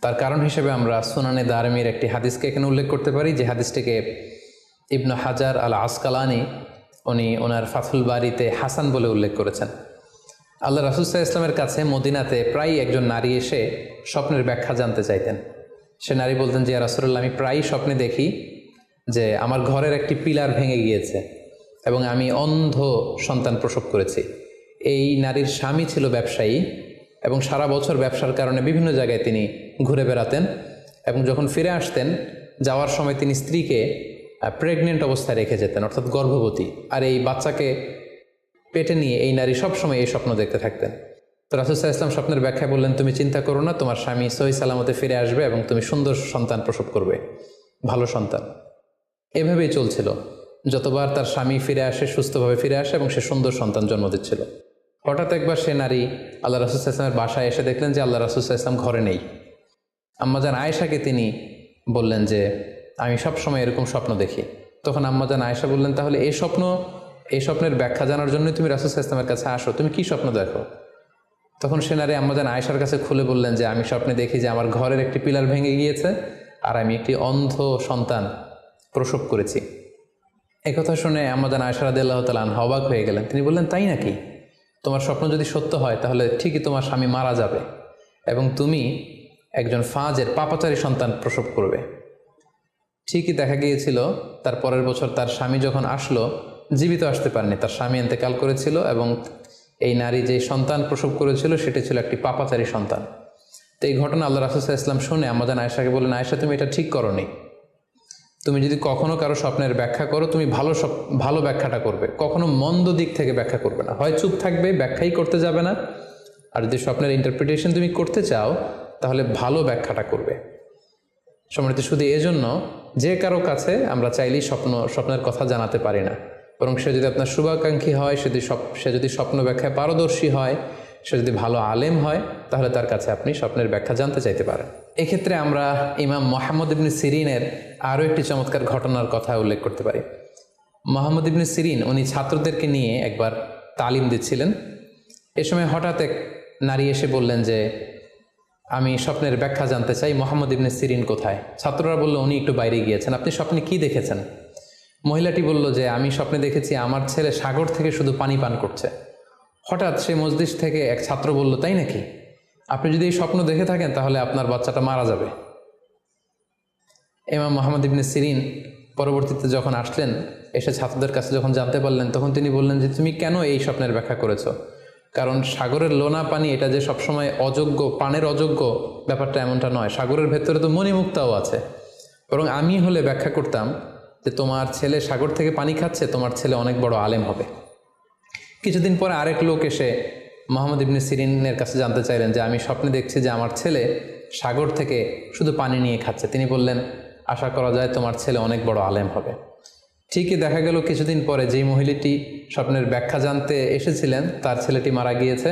তার কারণ হিসেবে আমরা সুনানে দারমির একটি হাদিসকে এখানে উল্লেখ করতে পারি, যে হাদিসটিকে ইবনে হাজার আল আসকালানি উনি ওনার ফাথুল বারিতে হাসান বলে উল্লেখ করেছেন। আল্লাহ রাসূল সাল্লাল্লাহু আলাইহি ওয়াসাল্লামের কাছে মদিনাতে প্রায় একজন নারী এসে স্বপ্নের ব্যাখ্যা জানতে চাইতেন। সে নারী বলতেন যে ইয়া রাসূলুল্লাহ, আমি প্রায়ই স্বপ্নে দেখি যে আমার ঘরের একটি পিলার ভেঙে গিয়েছে এবং আমি অন্ধ সন্তান প্রসব করেছি। এই নারীর স্বামী ছিল ব্যবসায়ী এবং সারা বছর ব্যবসার কারণে বিভিন্ন জায়গায় তিনি ঘুরে বেড়াতেন, এবং যখন ফিরে আসতেন যাওয়ার সময় তিনি স্ত্রীকে প্রেগনেন্ট অবস্থায় রেখে যেতেন, অর্থাৎ গর্ভবতী, আর এই বাচ্চাকে পেটে নিয়ে এই নারী সবসময় এই স্বপ্ন দেখতে থাকতেন। তো রাসূল সাল্লাল্লাহু আলাইহি ওয়াসাল্লাম স্বপ্নের ব্যাখ্যা বললেন, তুমি চিন্তা করো না, তোমার স্বামী সহি সালামতে ফিরে আসবে এবং তুমি সুন্দর সন্তান প্রসব করবে, ভালো সন্তান। এভাবেই চলছিল, যতবার তার স্বামী ফিরে আসে, সুস্থভাবে ফিরে আসে এবং সে সুন্দর সন্তান জন্ম দিচ্ছিল। হঠাৎ একবার সে নারী আল্লাহ রাসূল সাল্লাল্লাহু আলাইহি ওয়াসাল্লামের বাসায় এসে দেখলেন যে আল্লাহ রাসূল সাল্লাল্লাহু আলাইহি ওয়াসাল্লাম ঘরে নেই। আম্মাজান আয়েশাকে তিনি বললেন যে আমি সবসময় এরকম স্বপ্ন দেখি। তখন আম্মাজান আয়েশা বললেন, তাহলে এই স্বপ্নের ব্যাখ্যা জানার জন্য তুমি রাসূল সাল্লাল্লাহু আলাইহি ওয়াসাল্লামের কাছে আসো, তুমি কি স্বপ্ন দেখো? তখন সে নারী আম্মাজান আয়েশার কাছে খুলে বললেন যে আমি স্বপ্নে দেখি যে আমার ঘরের একটি পিলার ভেঙে গিয়েছে আর আমি একটি অন্ধ সন্তান প্রসব করেছি। একথা শুনে আম্মাজান আয়েশা রাদিয়াল্লাহু তাআলা আনহা অবাক হয়ে গেলেন। তিনি বললেন, তাই নাকি? তোমার স্বপ্ন যদি সত্য হয় তাহলে ঠিকই তোমার স্বামী মারা যাবে এবং তুমি একজন ফাজের পাপাচারী সন্তান প্রসব করবে। ঠিকই দেখা গিয়েছিল তার পরের বছর তার স্বামী যখন আসলো, জীবিত আসতে পারেনি, তার স্বামী ইন্তেকাল করেছিল এবং এই নারী যে সন্তান প্রসব করেছিল সেটি ছিল একটি পাপাচারী সন্তান। তো এই ঘটনা আল্লাহ রাসূল সাল্লাল্লাহু আলাইহি ওয়াসাল্লাম শুনে আম্মাজান আয়েশাকে বললেন, আয়েশা, তুমি এটা ঠিক করোনি। তুমি যদি কখনো কারো স্বপ্নের ব্যাখ্যা করো, তুমি ভালো ব্যাখ্যাটা করবে, কখনো মন্দ দিক থেকে ব্যাখ্যা করবে না। হয় চুপ থাকবে, ব্যাখ্যাই করতে যাবে না, আর যদি স্বপ্নের ইন্টারপ্রিটেশন তুমি করতে চাও তাহলে ভালো ব্যাখ্যাটা করবে। সম্মানিত শুধু এজন্য যে কারো কাছে আমরা চাইলেই স্বপ্নের কথা জানাতে পারি না, বরং সে যদি আপনার শুভাকাঙ্ক্ষী হয়, সে যদি স্বপ্ন ব্যাখ্যায় পারদর্শী হয়, সে যদি ভালো আলেম হয়, তাহলে তার কাছে আপনি স্বপ্নের ব্যাখ্যা জানতে চাইতে পারেন। এক্ষেত্রে আমরা ইমাম মুহাম্মদ ইবনে সিরিনের আরও একটি চমৎকার ঘটনার কথা উল্লেখ করতে পারি। মুহাম্মদ ইবনে সিরিন উনি ছাত্রদেরকে নিয়ে একবার তালিম দিচ্ছিলেন। এ সময় হঠাৎ এক নারী এসে বললেন যে আমি স্বপ্নের ব্যাখ্যা জানতে চাই, মুহাম্মদ ইবনে সিরিন কোথায়? ছাত্ররা বলল উনি একটু বাইরে গিয়েছেন। আপনি স্বপ্নে কি দেখেছেন? মহিলাটি বলল যে আমি স্বপ্নে দেখেছি আমার ছেলে সাগর থেকে শুধু পানি পান করছে। হঠাৎ সেই মজলিস থেকে এক ছাত্র বলল, তাই নাকি? আপনি যদি এই স্বপ্ন দেখে থাকেন তাহলে আপনার বাচ্চাটা মারা যাবে। ইমাম মুহাম্মদ ইবনে সিরিন পরবর্তীতে যখন আসলেন, এসে ছাত্রদের কাছে যখন জানতে পারলেন, তখন তিনি বললেন যে তুমি কেন এই স্বপ্নের ব্যাখ্যা করেছো? কারণ সাগরের লোনা পানি এটা যে সবসময় অযোগ্য, পানের অযোগ্য ব্যাপারটা এমনটা নয়। সাগরের ভেতরে তো মণিমুক্তাও আছে। বরং আমি হলে ব্যাখ্যা করতাম যে তোমার ছেলে সাগর থেকে পানি খাচ্ছে, তোমার ছেলে অনেক বড় আলেম হবে। কিছুদিন পরে আরেক লোক এসে মুহাম্মদ ইবনে সিরিনের কাছে জানতে চাইলেন যে আমি স্বপ্নে দেখছি যে আমার ছেলে সাগর থেকে শুধু পানি নিয়ে খাচ্ছে। তিনি বললেন আশা করা যায় তোমার ছেলে অনেক বড় আলেম হবে। ঠিকই দেখা গেল কিছুদিন পরে যেই মহিলাটি স্বপ্নের ব্যাখ্যা জানতে এসেছিলেন তার ছেলেটি মারা গিয়েছে।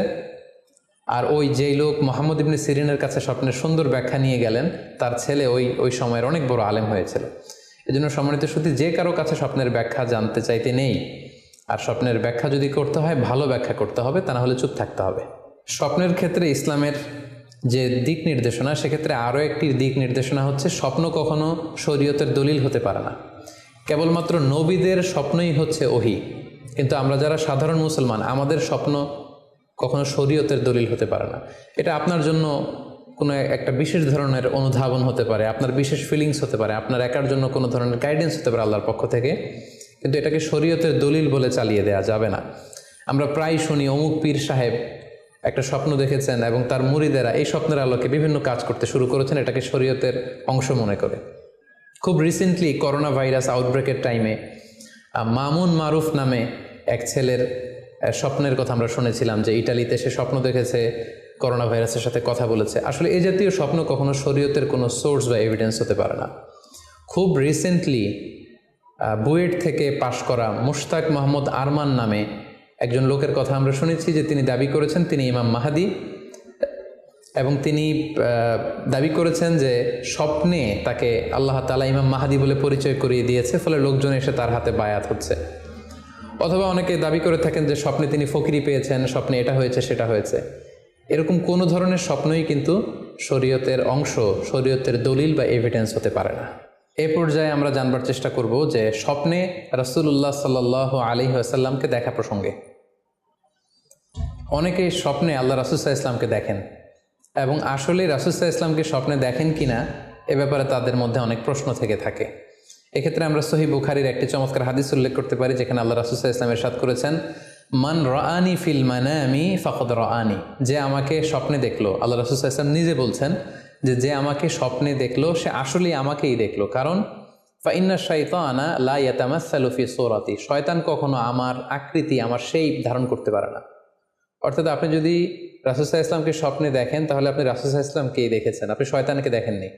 আর ওই যেই লোক মুহাম্মদ ইবনে সিরিনের কাছে স্বপ্নের সুন্দর ব্যাখ্যা নিয়ে গেলেন, তার ছেলে ওই সময়ের অনেক বড় আলেম হয়েছিল। এজন্য সম্মানিত শুধু যে কারো কাছে স্বপ্নের ব্যাখ্যা জানতে চাইতে নেই। আর স্বপ্নের ব্যাখ্যা যদি করতে হয় ভালো ব্যাখ্যা করতে হবে, তা না হলে চুপ থাকতে হবে। স্বপ্নের ক্ষেত্রে ইসলামের যে দিক নির্দেশনা, সেক্ষেত্রে আরও একটি দিক নির্দেশনা হচ্ছে স্বপ্ন কখনো শরীয়তের দলিল হতে পারে না। কেবলমাত্র নবীদের স্বপ্নই হচ্ছে ওহী, কিন্তু আমরা যারা সাধারণ মুসলমান আমাদের স্বপ্ন কখনো শরীয়তের দলিল হতে পারে না। এটা আপনার জন্য কোনো একটা বিশেষ ধরনের অনুধাবন হতে পারে, আপনার বিশেষ ফিলিংস হতে পারে, আপনার একার জন্য কোনো ধরনের গাইডেন্স হতে পারে আল্লাহর পক্ষ থেকে, কিন্তু এটাকে শরীয়তের দলিল বলে চালিয়ে দেওয়া যাবে না। আমরা প্রায় শুনি অমুক পীর সাহেব একটা স্বপ্ন দেখেছেন এবং তার মুরিদেরা এই স্বপ্নের আলোকে বিভিন্ন কাজ করতে শুরু করেছেন, এটাকে শরীয়তের অংশ মনে করে। খুব রিসেন্টলি করোনা ভাইরাস আউটব্রেকের টাইমে মামুন মারুফ নামে এক ছেলের স্বপ্নের কথা আমরা শুনেছিলাম যে ইটালিতে সে স্বপ্ন দেখেছে করোনা ভাইরাসের সাথে কথা বলেছে। আসলে এই জাতীয় স্বপ্ন কখনো শরীয়তের কোনো সোর্স বা এভিডেন্স হতে পারে না। খুব রিসেন্টলি বুয়েট থেকে পাশ করা মুশতাক মোহাম্মদ আরমান নামে একজন লোকের কথা আমরা শুনেছি যে তিনি দাবি করেছেন তিনি ইমাম মাহাদি, এবং তিনি দাবি করেছেন যে স্বপ্নে তাকে আল্লাহ তাআলা ইমাম মাহাদি বলে পরিচয় করিয়ে দিয়েছে, ফলে লোকজন এসে তার হাতে বায়াত হচ্ছে। অথবা অনেকে দাবি করে থাকেন যে স্বপ্নে তিনি ফকিরি পেয়েছেন, স্বপ্নে এটা হয়েছে সেটা হয়েছে। এরকম কোনো ধরনের স্বপ্নই কিন্তু শরীয়তের অংশ, শরীয়তের দলিল বা এভিডেন্স হতে পারে না। এই পর্যায়ে আমরা জানবার চেষ্টা করব যে স্বপ্নে রাসূলুল্লাহ সাল্লাল্লাহু আলাইহি ওয়াসাল্লামকে দেখা প্রসঙ্গে অনেকে স্বপ্নে আল্লাহ রাসূল সাল্লাল্লাহু আলাইহি ওয়াসাল্লামকে দেখেন, এবং আসলে রাসূল সাল্লাল্লাহু আলাইহি ওয়াসাল্লামকে স্বপ্নে দেখেন কিনা এ ব্যাপারে তাদের মধ্যে অনেক প্রশ্ন থেকে থাকে। এক্ষেত্রে আমরা সহিহ বুখারীর একটি চমৎকার হাদিস উল্লেখ করতে পারি, যেখানে আল্লাহ রাসূল সাল্লাল্লাহু আলাইহি ওয়াসাল্লাম ইরশাদ করেছেন, মান রাআনি ফিল মানামি ফাকাদ রাআনি, যে আমাকে স্বপ্নে দেখলো। আল্লাহ রাসূল সাল্লাল্লাহু আলাইহি ওয়াসাল্লাম নিজে বলছেন যে আমাকে স্বপ্নে দেখলো সে আসলেই আমাকেই দেখলো, কারণ ফাইন্না শাইতানা লা ইয়াতামাসসালু ফি সূরাতি, শয়তান কখনো আমার আকৃতি, আমার শেপ ধারণ করতে পারে না। অর্থাৎ আপনি যদি রাসূল সাল্লাল্লাহু আলাইহি ওয়াসাল্লামকে স্বপ্নে দেখেন তাহলে আপনি রাসূল সাল্লাল্লাহু আলাইহি ওয়াসাল্লামকেই দেখেছেন, আপনি শয়তানকে দেখেননি।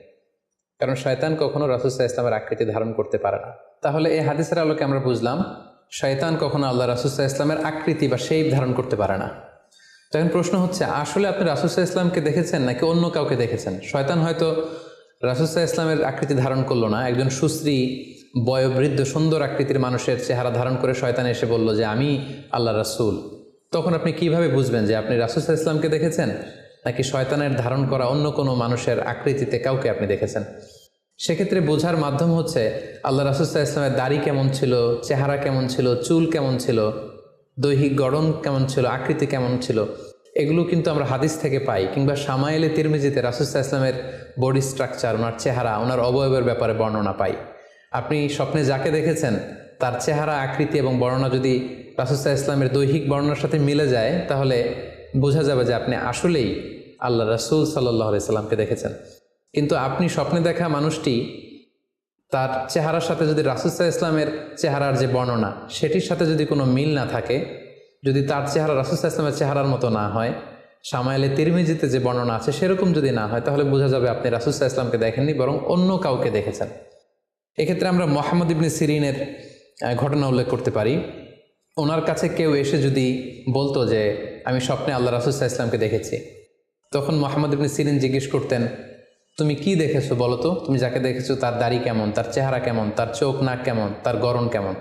কারণ শয়তান কখনো রাসূল সাল্লাল্লাহু আলাইহি ওয়াসাল্লামের আকৃতি ধারণ করতে পারে না। তাহলে এই হাদিসের আলোকে আমরা বুঝলাম শয়তান কখনো আল্লাহ রাসূল সাল্লাল্লাহু আলাইহি ওয়াসাল্লামের আকৃতি বা শেপ ধারণ করতে পারে না। তখন প্রশ্ন হচ্ছে আসলে আপনি রাসূল সাল্লাল্লাহু আলাইহি ওয়াসাল্লামকে দেখেছেন নাকি অন্য কাউকে দেখেছেন? শয়তান হয়তো রাসূল সাল্লাল্লাহু আলাইহি ওয়াসাল্লামের আকৃতি ধারণ করলো না, একজন সুশ্রী বয়োবৃদ্ধ সুন্দর আকৃতির মানুষের চেহারা ধারণ করে শয়তান এসে বলল যে আমি আল্লাহ রাসূল। তখন আপনি কিভাবে বুঝবেন যে আপনি রাসূল সাল্লাল্লাহু আলাইহি ওয়াসাল্লামকে দেখেছেন নাকি শয়তানের ধারণ করা অন্য কোনো মানুষের আকৃতিতে কাউকে আপনি দেখেছেন? সেক্ষেত্রে বোঝার মাধ্যম হচ্ছে আল্লাহ রাসূল সাল্লাল্লাহু আলাইহি ওয়াসাল্লামের দাড়ি কেমন ছিল, চেহারা কেমন ছিল, চুল কেমন ছিল, দৈহিক গড়ন কেমন ছিল, আকৃতি কেমন ছিল, এগুলো কিন্তু আমরা হাদিস থেকে পাই, কিংবা শামায়েলে তিরমিজিতে রাসূল সাল্লাল্লাহু আলাইহি ওয়াসাল্লামের বডি স্ট্রাকচার, ওনার চেহারা, ওনার অবয়বের ব্যাপারে বর্ণনা পাই। আপনি স্বপ্নে যাকে দেখেছেন তার চেহারা, আকৃতি এবং বর্ণনা যদি রাসূল সাল্লাল্লাহু আলাইহি ওয়াসাল্লামের দৈহিক বর্ণনার সাথে মিলে যায় তাহলে বোঝা যাবে যে আপনি আসলেই আল্লাহ রাসূল সাল্লাল্লাহু আলাইহি ওয়াসাল্লামকে দেখেছেন। কিন্তু আপনি স্বপ্নে দেখা মানুষটি তার চেহারার সাথে যদি রাসূল সাল্লাল্লাহু আলাইহি ওয়াসাল্লামের চেহারার যে বর্ণনা সেটির সাথে যদি কোনো মিল না থাকে, যদি তার চেহারা রাসূল সাল্লাল্লাহু আলাইহি ওয়াসাল্লামের চেহারার মতো না হয়, শামাইলে তিরমিজিতে যে বর্ণনা আছে সেরকম যদি না হয় তাহলে বোঝা যাবে আপনি রাসূল সাল্লাল্লাহু আলাইহি ওয়াসাল্লামকে দেখেননি, বরং অন্য কাউকে দেখেছেন। এক্ষেত্রে আমরা মুহাম্মদ ইবনে সিরিনের ঘটনা উল্লেখ করতে পারি। ওনার কাছে কেউ এসে যদি বলতো যে আমি স্বপ্নে আল্লাহ রাসূল সাল্লাল্লাহু আলাইহি ওয়াসাল্লামকে দেখেছি, তখন মুহাম্মদ ইবনে সিরিন জিজ্ঞেস করতেন, তুমি কি দেখেছো বলো তো, তুমি যাকে দেখেছো তার দাড়ি কেমন, তার চেহারা কেমন, তার চোখ নাক কেমন, তার গড়ন কেমন।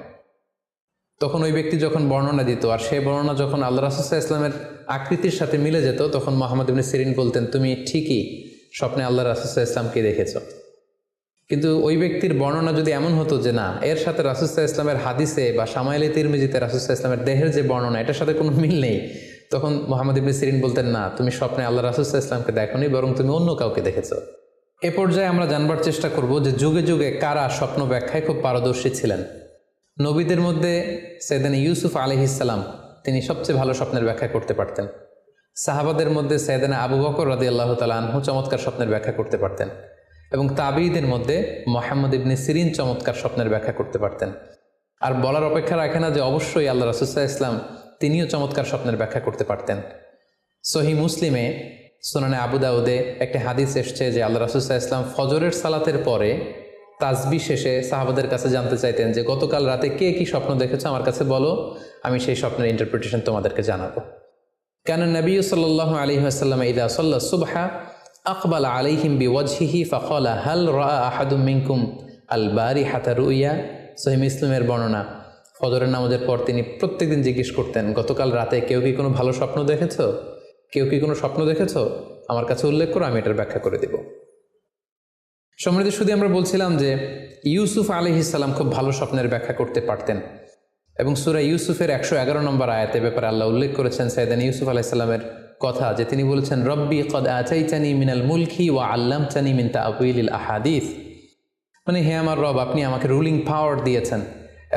তখন ওই ব্যক্তি যখন বর্ণনা দিত আর সেই বর্ণনা যখন আল্লাহ রাসূল সাল্লাল্লাহু আলাইহি ওয়াসাল্লামের আকৃতির সাথে মিলে যেত, তখন মুহাম্মদ ইবনে সিরিন বলতেন, তুমি ঠিকই স্বপ্নে আল্লাহ রাসূল সাল্লাল্লাহু আলাইহি ওয়াসাল্লামকে দেখেছো। কিন্তু ওই ব্যক্তির বর্ণনা যদি এমন হতো যে না, এর সাথে রাসূল সাল্লাল্লাহু আলাইহি ওয়াসাল্লামের হাদিসে বা শামাইলে তিরমিজিতে রাসূল সাল্লাল্লাহু আলাইহি ওয়াসাল্লামের দেহের যে বর্ণনা, এটার সাথে কোনো মিল নেই, তখন মুহাম্মদ ইবনে সিরিন বলতেন, না, তুমি স্বপ্নে আল্লাহ রাসূল সাল্লাল্লাহু আলাইহি ওয়াসাল্লামকে দেখোনি, বরং তুমি অন্য কাউকে দেখেছো। এ পর্যায়ে আমরা জানবার চেষ্টা করব যে যুগে যুগে কারা স্বপ্ন ব্যাখ্যায় খুব পারদর্শী ছিলেন। নবীদের মধ্যে সাইয়েদনা ইউসুফ আলাইহিস সালাম, তিনি সবচেয়ে ভালো স্বপ্নের ব্যাখ্যা করতে পারতেন। সাহাবাদের মধ্যে সাইয়েদনা আবু বকর রাদিয়াল্লাহু তাআলা আনহু চমৎকার স্বপ্নের ব্যাখ্যা করতে পারতেন, এবং তাবিঈদের মধ্যে মুহাম্মদ ইবনে সিরিন চমৎকার স্বপ্নের ব্যাখ্যা করতে পারতেন। আর বলার অপেক্ষা রাখে না যে অবশ্যই আল্লাহ রাসূল সাল্লাল্লাহু আলাইহি ওয়াসাল্লাম তিনিও চমৎকার স্বপ্নের ব্যাখ্যা করতে পারতেন। সহিহ মুসলিমে, সুনানে আবু দাউদে একটি হাদিস এসছে যে আল্লাহ রাসূল সাল্লাল্লাহু আলাইহি ওয়াসাল্লাম ফজরের সালাতের পরে তাসবিহ শেষে সাহাবাদের কাছে জানতে চাইতেন যে গতকাল রাতে কে কি স্বপ্ন দেখেছো আমার কাছে বলো, আমি সেই স্বপ্নের ইন্টারপ্রিটেশন তোমাদেরকে জানাবো। কানা নবী সাল্লাল্লাহু আলাইহি ওয়াসাল্লাম ইযা সাল্লা সুবহা আকবালা আলাইহিম বিওয়াজহিহি ফাকালা হাল রাআ আহাদুম মিনকুম আল বারিহাতা রুইয়া। সহিহ মুসলিমের বর্ণনা, ফজরের নামাজের পর তিনি প্রত্যেকদিন জিজ্ঞেস করতেন, গতকাল রাতে কেউ কি কোনো ভালো স্বপ্ন দেখেছো, কেউ কি কোনো স্বপ্ন দেখেছো, আমার কাছে উল্লেখ করো, আমি এটার ব্যাখ্যা করে দিব। সম্মানিত শুধু আমরা বলছিলাম যে ইউসুফ আলাইহিস সালাম খুব ভালো স্বপ্নের ব্যাখ্যা করতে পারতেন, এবং সূরা ইউসুফের 111 নম্বর আয়াতে ব্যাপারে আল্লাহ উল্লেখ করেছেন সাইয়েদনা ইউসুফ আলাইহিস সালামের কথা, যে তিনি বলেছেন, রব্বি কদ আতাইতানি মিনাল মুলকি ওয়া আল্লামতানি মিন তা'ওয়িলিল আহাদিস। মানে হে আমার রব, আপনি আমাকে রুলিং পাওয়ার দিয়েছেন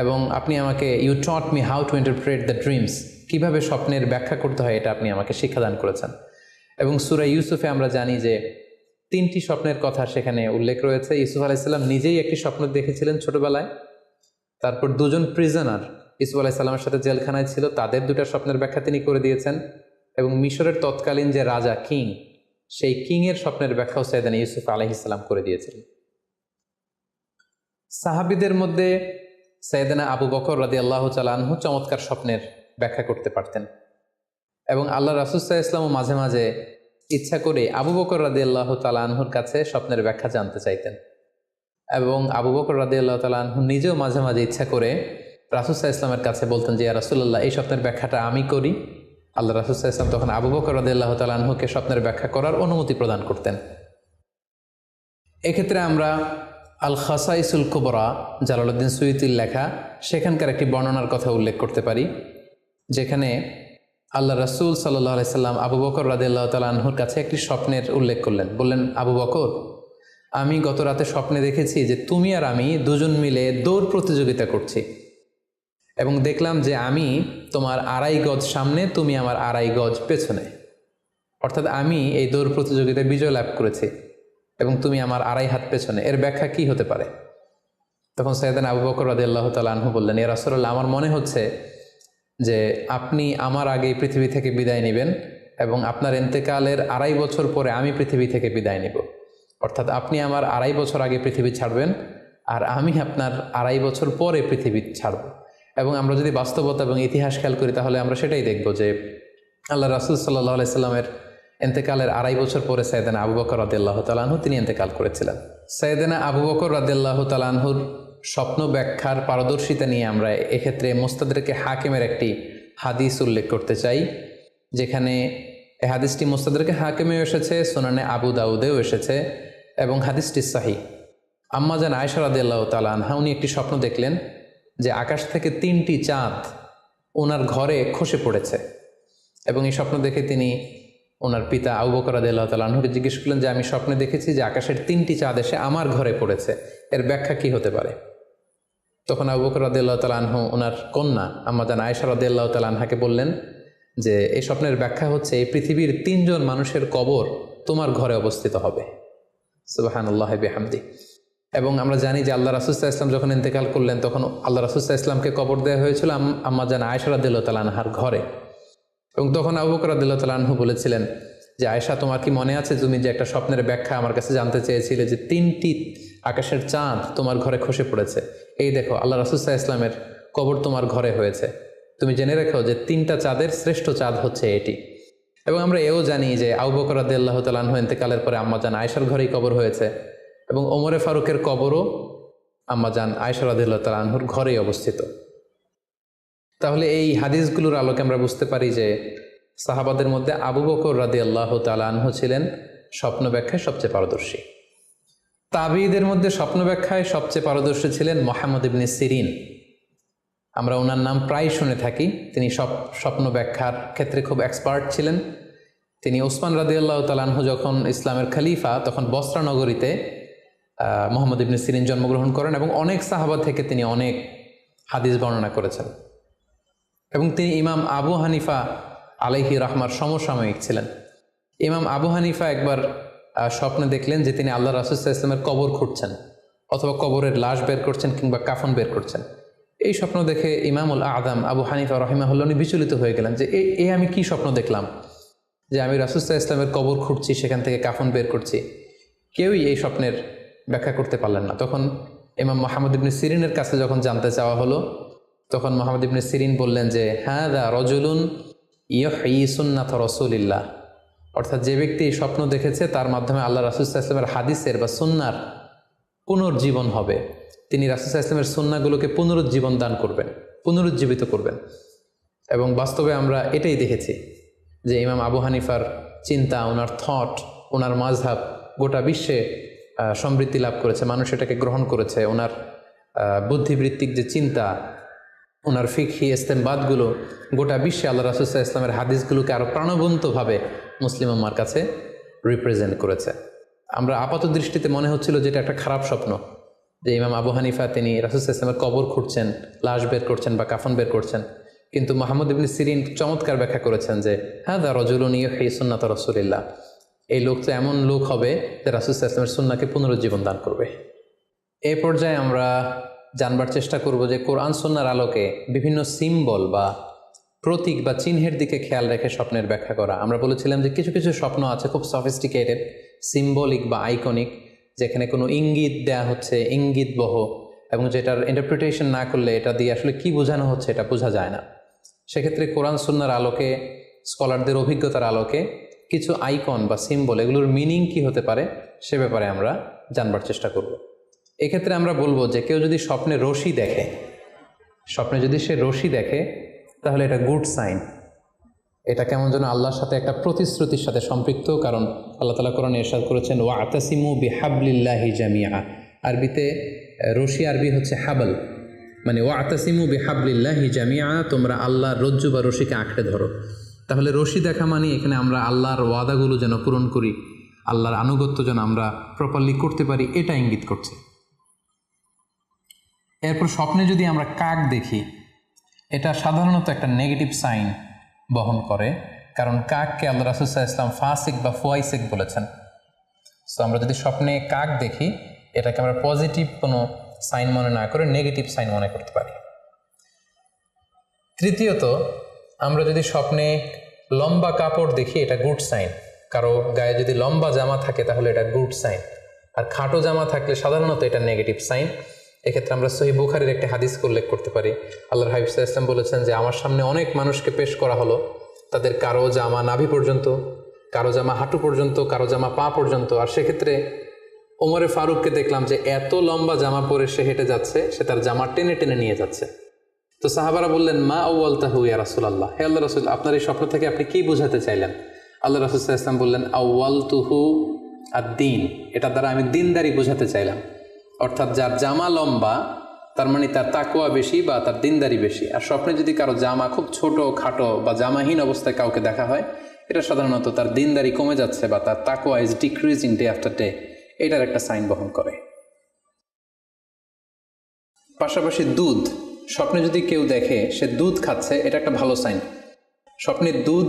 এবং আপনি আমাকে you taught me how to interpret the dreams, কীভাবে স্বপ্নের ব্যাখ্যা করতে হয় এটা আপনি আমাকে শিক্ষাদান করেছেন। এবং সূরা ইউসুফে আমরা জানি যে 3টি স্বপ্নের কথা সেখানে উল্লেখ রয়েছে। ইউসুফ আলাইহিস সালাম নিজেই একটি স্বপ্ন দেখেছিলেন ছোটবেলায়, তারপর 2 জন প্রিজনার ইউসুফ আলাইহিস সালামের সাথে জেলখানায় ছিল, তাদের 2টা স্বপ্নের ব্যাখ্যা তিনি করে দিয়েছেন, এবং মিশরের তৎকালীন যে রাজা কিং, সেই কিংয়ের স্বপ্নের ব্যাখ্যাও সাইয়েদনা ইউসুফ আলাইহিস সালাম করে দিয়েছিলেন। সাহাবীদের মধ্যে সাইয়েদনা আবু বকর রাদিয়াল্লাহু তাআলা আনহু চমৎকার স্বপ্নের ব্যাখ্যা করতে পারতেন, এবং আল্লাহ রাসূল সাল্লাল্লাহু আলাইহি ওয়াসাল্লাম মাঝে মাঝে ইচ্ছা করে আবু বকর রাদিয়াল্লাহু তাআলা আনহুর কাছে স্বপ্নের ব্যাখ্যা জানতে চাইতেন, এবং আবু বকর রাদিয়াল্লাহু তাআলা আনহু নিজেও মাঝে মাঝে ইচ্ছা করে রাসূল সাল্লাল্লাহু আলাইহি ওয়াসাল্লামের কাছে বলতেন যে ইয়া রাসূলুল্লাহ, এই স্বপ্নের ব্যাখ্যাটা আমি করি। আল্লাহ রাসূল সাল্লাল্লাহু আলাইহি ওয়াসাল্লাম তখন আবু বকর রাদিয়াল্লাহু তাআলা আনহুকে স্বপ্নের ব্যাখ্যা করার অনুমতি প্রদান করতেন। এক্ষেত্রে আমরা আল খাসাইসুল কুবরা, জালালউদ্দিন সুয়ুতির লেখা, সেখানকার একটি বর্ণনার কথা উল্লেখ করতে পারি, যেখানে আল্লাহ রাসূল সাল্লাল্লাহু আলাইহি সাল্লাম আবু বকর রাদিয়াল্লাহু তাআলা আনহুর কাছে একটি স্বপ্নের উল্লেখ করলেন। বললেন, আবু বকর, আমি গত রাতে স্বপ্নে দেখেছি যে তুমি আর আমি 2 জন মিলে দৌড় প্রতিযোগিতা করছি, এবং দেখলাম যে আমি তোমার 2.5 গজ সামনে, তুমি আমার 2.5 গজ পেছনে, অর্থাৎ আমি এই দৌড় প্রতিযোগিতায় বিজয় লাভ করেছি এবং তুমি আমার 2.5 হাত পেছনে। এর ব্যাখ্যা কি হতে পারে? তখন সাইয়েদনা আবু বকর রাদিয়াল্লাহু তাআলা আনহু বললেন, ইয়া রাসূলুল্লাহ, আমার মনে হচ্ছে যে আপনি আমার আগে পৃথিবী থেকে বিদায় নেবেন এবং আপনার ইন্তেকালের 2.5 বছর পরে আমি পৃথিবী থেকে বিদায় নেব, অর্থাৎ আপনি আমার 2.5 বছর আগে পৃথিবী ছাড়বেন আর আমি আপনার 2.5 বছর পরে পৃথিবী ছাড়ব। এবং আমরা যদি বাস্তবতা এবং ইতিহাস খেয়াল করি তাহলে আমরা সেটাই দেখব যে আল্লাহ রাসূল সাল্লাল্লাহু আলাইহি সাল্লামের ইন্তেকালের 2.5 বছর পরে সাইয়েদনা আবু বকর রাদিয়াল্লাহু তাআলা আনহু তিনি ইন্তেকাল করেছিলেন। সাইয়েদনা আবু বকর রাদিয়াল্লাহু তাআলা আনহুর স্বপ্ন ব্যাখ্যার পারদর্শিতা নিয়ে আমরা এক্ষেত্রে মুস্তাদরিকে হাকিমের একটি হাদিস উল্লেখ করতে চাই, যেখানে এই হাদিসটি মুস্তাদরিকে হাকিমেও এসেছে, সুনানে আবু দাউদেও এসেছে, এবং হাদিসটি সহিহ। আম্মা জান আয়েশা রাদিয়াল্লাহু তাআলা আনহা, উনি একটি স্বপ্ন দেখলেন যে আকাশ থেকে 3টি চাঁদ ওনার ঘরে খসে পড়েছে, এবং এই স্বপ্ন দেখে তিনি ওনার পিতা আবু বকর রাদিয়াল্লাহু তাআলা আনহুকে জিজ্ঞেস করলেন যে আমি স্বপ্নে দেখেছি যে আকাশের 3টি চাঁদ এসে আমার ঘরে পড়েছে, এর ব্যাখ্যা কি হতে পারে? তখন আবু বকর রাদিয়াল্লাহু তাআলা আনহু ওনার কন্যা আম্মা জান আয়েশা রাদিয়াল্লাহু তাআলা আনহাকে বললেন যে এই স্বপ্নের ব্যাখ্যা হচ্ছে এই পৃথিবীর 3 জন মানুষের কবর তোমার ঘরে অবস্থিত হবে। সুবহানাল্লাহি বিহামদি। এবং আমরা জানি যে আল্লাহ রাসূল সাল্লাল্লাহু আলাইহি ওয়াসাল্লাম যখন ইন্তেকাল করলেন তখন আল্লাহ রাসূল সাল্লাল্লাহু আলাইহি ওয়াসাল্লামকে কবর দেওয়া হয়েছিল আম্মা জান আয়েশা রাদিয়াল্লাহু তাআলা আনহার ঘরে। এবং তখন আবু বকর রাদিয়াল্লাহু তাআলা আনহু বলেছিলেন যে আয়েশা, তোমার কি মনে আছে তুমি যে একটা স্বপ্নের ব্যাখ্যা আমার কাছে জানতে চেয়েছিলে, যে 3টি আকাশের চাঁদ তোমার ঘরে খসে পড়েছে, এই দেখো আল্লাহ রাসূল সাল্লাল্লাহু আলাইহি ওয়াসাল্লামের কবর তোমার ঘরে হয়েছে, তুমি জেনে রেখো যে 3টা চাঁদের শ্রেষ্ঠ চাঁদ হচ্ছে এটি। এবং আমরা এও জানি যে আবু বকর রাদিয়াল্লাহু তাআলা আনহু ইন্তেকালের পরে আম্মাজান আয়েশার ঘরেই কবর হয়েছে, এবং ওমরে ফারুকের কবরও আম্মাজান আয়েশা রাদিয়াল্লাহু তাআলা আনহুর ঘরেই অবস্থিত। তাহলে এই হাদিসগুলোর আলোকে আমরা বুঝতে পারি যে সাহাবাদের মধ্যে আবু বকর রাদিয়াল্লাহু তাআলা আনহু ছিলেন স্বপ্ন ব্যাখ্যায় সবচেয়ে পারদর্শী। তাবিঈদের মধ্যে স্বপ্ন ব্যাখ্যায় সবচেয়ে পারদর্শী ছিলেন মুহাম্মদ ইবনে সিরিন। আমরা ওনার নাম প্রায় শুনে থাকি। তিনি স্বপ্ন ব্যাখ্যার ক্ষেত্রে খুব এক্সপার্ট ছিলেন। তিনি ওসমান রাদিয়াল্লাহু তাআলা আনহু যখন ইসলামের খলিফা, তখন বসরা নগরীতে মুহাম্মদ ইবনে সিরিন জন্মগ্রহণ করেন এবং অনেক সাহাবা থেকে তিনি অনেক হাদিস বর্ণনা করেছেন। এবং তিনি ইমাম আবু হানিফা আলাইহি রাহমার সমসাময়িক ছিলেন। ইমাম আবু হানিফা একবার স্বপ্নে দেখলেন যে তিনি আল্লাহ রাসূল সাল্লাল্লাহু আলাইহি ওয়াসাল্লামের কবর খুঁড়ছেন, অথবা কবরের লাশ বের করছেন কিংবা কাফন বের করছেন। এই স্বপ্ন দেখে ইমামুল আযম আবু হানিফা রাহিমাহুল্লাহ উনি বিচলিত হয়ে গেলেন যে আমি কি স্বপ্ন দেখলাম, যে আমি রাসূল সাল্লাল্লাহু আলাইহি ওয়াসাল্লামের কবর খুঁড়ছি, সেখান থেকে কাফন বের করছি। কেউই এই স্বপ্নের ব্যাখ্যা করতে পারলেন না। তখন ইমাম মুহাম্মদ ইবনে সিরিনের কাছে যখন জানতে চাওয়া হলো, তখন মুহাম্মদ ইবনে সিরিন বললেন যে হাযা রাজুলুন ইউহয়ি সুন্নাত রাসূলিল্লাহ, অর্থাৎ যে ব্যক্তি এই স্বপ্ন দেখেছে তার মাধ্যমে আল্লাহ রাসূল সাল্লাল্লাহু আলাইহি ওয়াসাল্লামের হাদিসের বা সুন্নার পুনর্জীবন হবে। তিনি রাসূল সাল্লাল্লাহু আলাইহি ওয়াসাল্লামের সুন্নাহগুলোকে পুনরুজ্জীবন দান করবেন, পুনরুজ্জীবিত করবেন। এবং বাস্তবে আমরা এটাই দেখেছি যে ইমাম আবু হানিফার চিন্তা, ওনার থট, ওনার মাযহাব গোটা বিশ্বে সমৃদ্ধি লাভ করেছে, মানুষ এটাকে গ্রহণ করেছে। ওনার বুদ্ধিবৃত্তিক যে চিন্তা, ওনার ফিকহি ইস্তেমবাদগুলো গোটা বিশ্বে আল্লাহ রাসূল সাল্লাল্লাহু আলাইহি ওয়াসাল্লামের হাদিসগুলোকে আরও প্রাণবন্তভাবে মুসলিম উম্মার কাছে রিপ্রেজেন্ট করেছে। আমরা আপাত দৃষ্টিতে মনে হচ্ছিল যে এটা একটা খারাপ স্বপ্ন, যে ইমাম আবু হানিফা তিনি রাসূল সাল্লাল্লাহু আলাইহি ওয়াসাল্লামের কবর খুঁড়ছেন, লাশ বের করছেন বা কাফন বের করছেন। কিন্তু মুহাম্মদ ইবনে সিরিন চমৎকার ব্যাখ্যা করেছেন যে হাযা রাজুলুন ইউহয়ি সুন্নাত রাসূলিল্লাহ, এই লোক তো এমন লোক হবে যে রাসূল সাল্লাল্লাহু আলাইহি ওয়াসাল্লামের সুন্নাহকে পুনরুজ্জীবন দান করবে। এই পর্যায়ে আমরা জানবার চেষ্টা করব যে কোরআন সুন্নাহর আলোকে বিভিন্ন সিম্বল বা প্রতীক বা চিহ্নের দিকে খেয়াল রেখে স্বপ্নের ব্যাখ্যা করা। আমরা বলেছিলাম যে কিছু কিছু স্বপ্ন আছে খুব সফিস্টিকেটেড, সিম্বলিক বা আইকনিক, যেখানে কোনো ইঙ্গিত দেয়া হচ্ছে, ইঙ্গিতবহ, এবং যেটার ইন্টারপ্রিটেশন না করলে এটা দিয়ে আসলে কি বোঝানো হচ্ছে এটা বোঝা যায় না। সেক্ষেত্রে কোরআন সুন্নাহর আলোকে, স্কলারদের অভিজ্ঞতার আলোকে কিছু আইকন বা সিম্বল, এগুলোর মিনিং কি হতে পারে সে ব্যাপারে আমরা জানবার চেষ্টা করব। এক্ষেত্রে আমরা বলবো যে কেউ যদি স্বপ্নে রশি দেখে, স্বপ্নে যদি সে রশি দেখে, তাহলে এটা গুড সাইন। এটা কেমন যেন আল্লাহর সাথে একটা প্রতিশ্রুতির সাথে সম্পৃক্ত, কারণ আল্লাহ তাআলা কোরআনে ইরশাদ করেছেন ওয়াতাসিমু বিহাবলিল্লাহি জামিআ। আরবিতে রশি আরবি হচ্ছে হাবল, মানে ওয়াতাসিমু বিহাবলিল্লাহি জামিআ, তোমরা আল্লাহর রজ্জু বা রশিকে আঁকড়ে ধরো। তাহলে রশি দেখা মানে এখানে আমরা আল্লাহর ওয়াদাগুলো যেন পূরণ করি, আল্লাহর আনুগত্য যেন আমরা প্রপারলি করতে পারি, এটা ইঙ্গিত করছে। এরপর স্বপ্নে যদি আমরা কাক দেখি, এটা সাধারণত একটা নেগেটিভ সাইন বহন করে, কারণ কাককে আল্লাহ রাসূল সাল্লাল্লাহু আলাইহি ওয়াসাল্লাম ফাসিক বা ফুয়াইসিক বলেছেন। সো আমরা যদি স্বপ্নে কাক দেখি, এটাকে আমরা পজিটিভ কোনো সাইন মনে না করে নেগেটিভ সাইন মনে করতে পারি। তৃতীয়ত, আমরা যদি স্বপ্নে লম্বা কাপড় দেখি, এটা গুড সাইন। কারো গায়ে যদি লম্বা জামা থাকে তাহলে এটা গুড সাইন, আর খাটো জামা থাকলে সাধারণত এটা নেগেটিভ সাইন। এক্ষেত্রে আমরা সহিহ বুখারীর একটি হাদিসকে উল্লেখ করতে পারি। আল্লাহর হাবিব সাল্লাল্লাহু আলাইহি ওয়াসাল্লাম বলেছেন যে আমার সামনে অনেক মানুষকে পেশ করা হলো, তাদের কারো জামা নাভি পর্যন্ত, কারো জামা হাঁটু পর্যন্ত, কারো জামা পা পর্যন্ত। আর সেক্ষেত্রে ওমরে ফারুককে দেখলাম যে এত লম্বা জামা পরে সে হেঁটে যাচ্ছে, সে তার জামা টেনে টেনে নিয়ে যাচ্ছে। তো সাহাবারা বললেন মা আউয়ালতাহু ইয়া রাসূলুল্লাহ, হে আল্লাহর রাসূল, আপনার এই স্বপ্ন থেকে আপনি কি বোঝাতে চাইলেন? আল্লাহ রাসূল সাল্লাল্লাহু আলাইহি ওয়াসাল্লাম বললেন আউয়ালতুহু আদ-দীন, এটা দ্বারা আমি দিনদারি বোঝাতে চাইলাম। অর্থাৎ যার জামা লম্বা তার মানে তার তাকওয়া বেশি বা তার দিনদারি বেশি। আর স্বপ্নে যদি কারো জামা খুব ছোট খাটো বা জামাহীন অবস্থায় কাউকে দেখা হয়, এটা সাধারণত তার দিনদারি কমে যাচ্ছে বা তার তাকওয়া is decreasing day after day, এটার একটা সাইন বহন করে। পাশাপাশি দুধ, স্বপ্নে যদি কেউ দেখে সে দুধ খাচ্ছে, এটা একটা ভালো সাইন। স্বপ্নে দুধ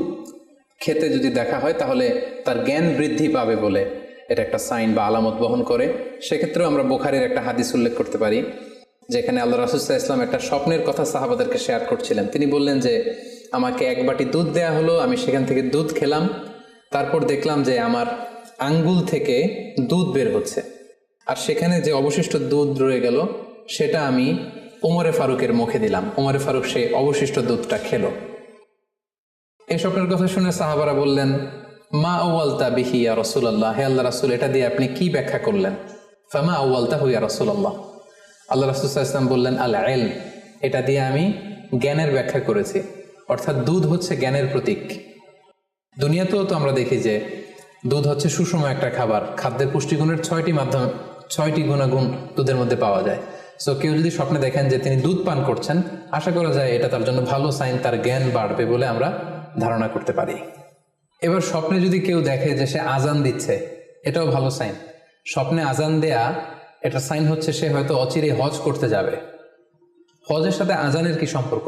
খেতে যদি দেখা হয় তাহলে তার জ্ঞান বৃদ্ধি পাবে বলে এটা একটা সাইন বা আলামত বহন করে। সেক্ষেত্রেও আমরা বুখারীর একটা হাদিস উল্লেখ করতে পারি, যেখানে আল্লাহ রাসূল সাল্লাল্লাহু আলাইহি ওয়াসাল্লাম একটা স্বপ্নের কথা সাহাবাদেরকে শেয়ার করছিলেন। তিনি বললেন যে আমাকে এক বাটি দুধ দেয়া হলো, আমি সেখান থেকে দুধ খেলাম, তারপর দেখলাম যে আমার আঙ্গুল থেকে দুধ বের হচ্ছে, আর সেখানে যে অবশিষ্ট দুধ রয়ে গেল সেটা আমি ওমরে ফারুকের মুখে দিলাম। ওমরে ফারুক সে অবশিষ্ট দুধটা খেলো। এই স্বপ্নের কথা শুনে সাহাবারা বললেন, মা আউয়ালতা বিহি ইয়া রাসূলুল্লাহ, হে আল্লাহ রাসূল, এটা দিয়ে আপনি কি ব্যাখ্যা করলেন? ফামা আউয়ালতাহু ইয়া রাসূলুল্লাহ, আল্লাহ রাসূল সাল্লাল্লাহু আলাইহি ওয়াসাল্লাম বললেন, আল ইলম, এটা দিয়ে আমি জ্ঞানের ব্যাখ্যা করেছি। অর্থাৎ দুধ হচ্ছে জ্ঞানের প্রতীক। দুনিয়াতেও তো আমরা দেখি যে দুধ হচ্ছে সুষম একটা খাবার, খাদ্যের পুষ্টিগুণের 6টি গুণাগুণ দুধের মধ্যে পাওয়া যায়। সো কেউ যদি স্বপ্নে দেখেন যে তিনি দুধ পান করছেন, আশা করা যায় এটা তার জন্য ভালো সাইন, তার জ্ঞান বাড়বে বলে আমরা ধারণা করতে পারি। এবার স্বপ্নে যদি কেউ দেখে যে সে আজান দিচ্ছে, এটাও ভালো সাইন। স্বপ্নে আজান দেয়া এটা সাইন হচ্ছে সে হয়তো অচিরে হজ করতে যাবে। হজের সাথে আজানের কি সম্পর্ক?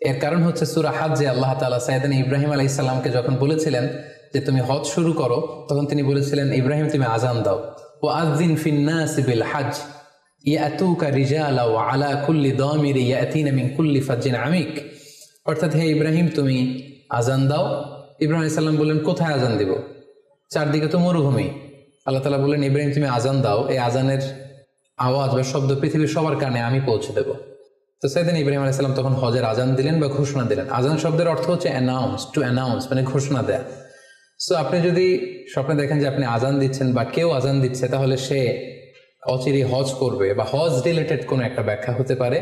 এর কারণ হচ্ছে সূরা হজ্জে আল্লাহ তাআলা সাইয়েদনা ইব্রাহিম আলাইহিস সালামকে যখন বলেছিলেন যে তুমি হজ শুরু করো, তখন তিনি বলেছিলেন, ইব্রাহিম তুমি আজান দাও, ওয়া আযযিন ফিন নাসি বিল হজ ইয়াতুকা রিজালা ওয়া আলা কুল্লি দামির ইয়াতিনা মিন কুল্লি ফাজ্জিন আমিক। অর্থাৎ হে ইব্রাহিম তুমি আজান দাও। ইব্রাহিম আলাইহিস সালাম বললেন, কোথায় আজান দিব? চারদিকে তো মরুভূমি। আল্লাহ তাআলা বললেন, ইব্রাহিম তুমি আজান দাও, এই আজানের আওয়াজ বা শব্দ পৃথিবীর সবার কানে আমি পৌঁছে দেব। তো সাইয়েদনা ইব্রাহিম আলাইহিস সালাম তখন হজের আজান দিলেন বা ঘোষণা দিলেন। আজান শব্দের অর্থ হচ্ছে অ্যানাউন্স, টু অ্যানাউন্স, মানে ঘোষণা দেয়া। সো আপনি যদি স্বপ্নে দেখেন যে আপনি আজান দিচ্ছেন বা কেউ আজান দিচ্ছে, তাহলে সে অচিরে হজ করবে বা হজ রিলেটেড কোনো একটা ব্যাখ্যা হতে পারে।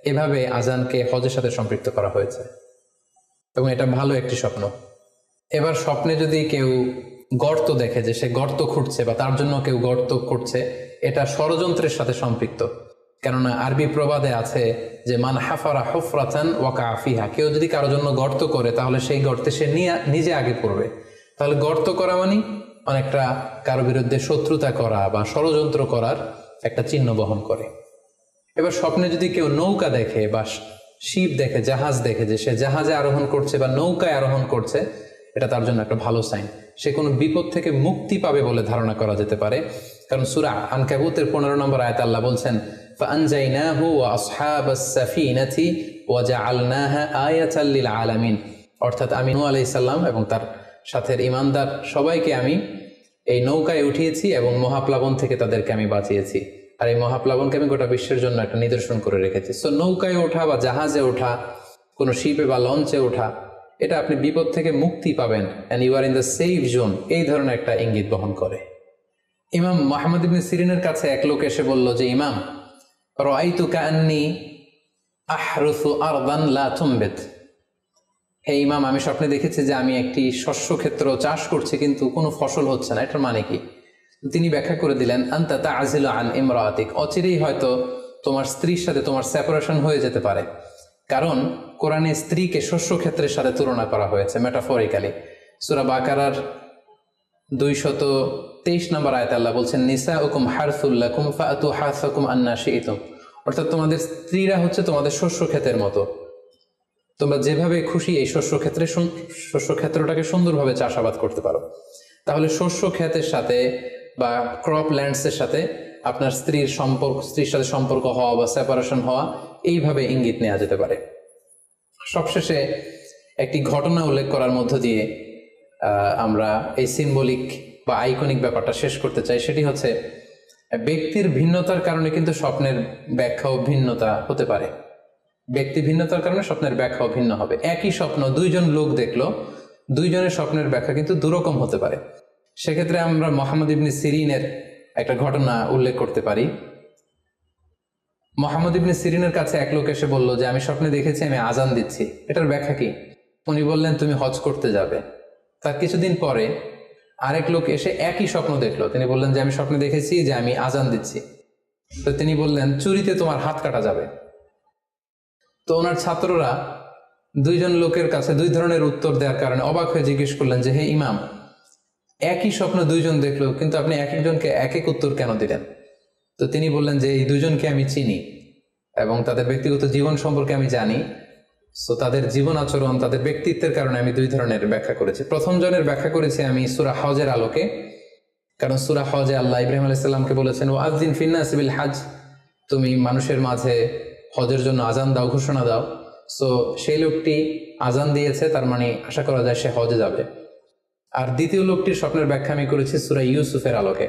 এভাবে আজানকে হজের সাথে সম্পৃক্ত করা হয়েছে এবং এটা ভালো একটি স্বপ্ন। এবার স্বপ্নে যদি কেউ গর্ত দেখে যে সে গর্ত খুঁড়ছে বা তার জন্য কেউ গর্ত করছে, এটা ষড়যন্ত্রের সাথে সম্পৃক্ত। কেননা আরবি প্রবাদে আছে যে মান হাফারা হুফরাতান ওয়াকা ফিহা, কেউ যদি কারোর জন্য গর্ত করে তাহলে সেই গর্তে সে নিজে আগে পড়বে। তাহলে গর্ত করা মানে অনেকটা কারো বিরুদ্ধে শত্রুতা করা বা ষড়যন্ত্র করার একটা চিহ্ন বহন করে। এবার স্বপ্নে যদি কেউ নৌকা দেখে বা শিপ দেখে, জাহাজ দেখে, যে সে জাহাজে আরোহণ করছে বা নৌকায় আরোহণ করছে, এটা তার জন্য একটা ভালো সাইন। সে কোনো বিপদ থেকে মুক্তি পাবে বলে ধারণা করা যেতে পারে। কারণ সূরা আনকাবুতের 15 নম্বর আয়াতে আল্লাহ বলছেন, ফাআনজাইনাহু ওয়া আসহাবাস সাফিনাতি ওয়া জাআলনাহা আয়াতাল লিল আলামিন। অর্থাৎ আমি নূহ আলাইহিস সালাম এবং তার সাথের ঈমানদার সবাইকে আমি এই নৌকায় উঠিয়েছি এবং মহাপ্লাবন থেকে তাদেরকে আমি বাঁচিয়েছি। আর এই মহাপ্লাবনকে আমি গোটা বিশ্বের জন্য একটা নিদর্শন করে রেখেছি। সো নৌকায় ওঠা বা জাহাজে ওঠা, কোনো শিপে বা লঞ্চে ওঠা, এটা আপনি বিপদ থেকে মুক্তি পাবেন, and you are in the safe zone, এই ধরনের একটা ইঙ্গিত বহন করে। ইমাম মুহাম্মদ ইবনে সিরিনের কাছে এক লোক এসে বলল যে, ইমাম, রাআইতু কাআন্নী আহরুসু আরদান লা তুমবিত। হে ইমাম, আমি স্বপ্নে দেখেছি যে আমি একটি শস্য ক্ষেত্র চাষ করছি কিন্তু কোনো ফসল হচ্ছে না, এটার মানে কি? তিনি ব্যাখ্যা করে দিলেন, আনতা তা'জিলু আন ইমরাতিক, অচিরেই হয়তো তোমার স্ত্রীর সাথে তোমার সেপারেশন হয়ে যেতে পারে। কারণ কোরআনে স্ত্রীকে শস্য ক্ষেত্রের সাথে তুলনা করা হয়েছে মেটাফরিক্যালি। সূরা বাকারার 223 নম্বর আয়াতে আল্লাহ বলছেন, নিসাউকুম হারসুল লাকুম ফাআতু হারসাকুম আন্না শি'তুম। অর্থাৎ তোমাদের স্ত্রীরা হচ্ছে তোমাদের শস্য ক্ষেতের মতো, তোমরা যেভাবে খুশি এই শস্য ক্ষেত্রটাকে সুন্দরভাবে চাষাবাদ করতে পারো। তাহলে শস্য ক্ষেতের সাথে বা ক্রপ ল্যান্ডসের সাথে আপনার স্ত্রীর সাথে সম্পর্ক হওয়া বা সেপারেশন হওয়া, এইভাবে ইঙ্গিত নেওয়া যেতে পারে। সবশেষে একটি ঘটনা উল্লেখ করার মধ্য দিয়ে আমরা এই সিম্বলিক বা আইকনিক ব্যাপারটা শেষ করতে চাই। সেটি হচ্ছে, ব্যক্তির ভিন্নতার কারণে কিন্তু স্বপ্নের ব্যাখ্যাও ভিন্নতা হতে পারে। ব্যক্তি ভিন্নতার কারণে স্বপ্নের ব্যাখ্যাও ভিন্ন হবে। একই স্বপ্ন দুইজন লোক দেখলো, দুইজনের স্বপ্নের ব্যাখ্যা কিন্তু দুরকম হতে পারে। সেক্ষেত্রে আমরা মুহাম্মদ ইবনে সিরিনের একটা ঘটনা উল্লেখ করতে পারি। মুহাম্মদ ইবনে সিরিনের কাছে এক লোক এসে বলল যে, আমি স্বপ্নে দেখেছি আমি আজান দিচ্ছি, এটার ব্যাখ্যা কি? উনি বললেন, তুমি হজ করতে যাবে। তার কিছুদিন পরে আরেক লোক এসে একই স্বপ্ন দেখলো। তিনি বললেন যে, আমি স্বপ্নে দেখেছি যে আমি আজান দিচ্ছি। তো তিনি বললেন, চুরিতে তোমার হাত কাটা যাবে। তো ওনার ছাত্ররা দুইজন লোকের কাছে দুই ধরনের উত্তর দেওয়ার কারণে অবাক হয়ে জিজ্ঞেস করলেন যে, হে ইমাম, একই স্বপ্ন দুইজন দেখলো কিন্তু আপনি এক একজনকে এক এক উত্তর কেন দিলেন? তো তিনি বললেন যে, এই দুইজনকে আমি চিনি এবং তাদের ব্যক্তিগত জীবন সম্পর্কে আমি জানি। সো তাদের জীবন আচরণ, তাদের ব্যক্তিত্বের কারণে আমি দুই ধরনের ব্যাখ্যা করেছি। প্রথম জনের ব্যাখ্যা করেছি আমি সূরা হজের আলোকে, কারণ সূরা হজে আল্লাহ ইব্রাহিম আলাইহিস সালামকে বলেছেন, ওয়া আযযিন ফিন নাসি বিল হজ, তুমি মানুষের মাঝে হজের জন্য আজান দাও, ঘোষণা দাও। সো সেই লোকটি আজান দিয়েছে, তার মানে আশা করা যায় সে হজে যাবে। আর দ্বিতীয় লোকটির স্বপ্নের ব্যাখ্যা আমি করেছি সূরা ইউসুফের আলোকে।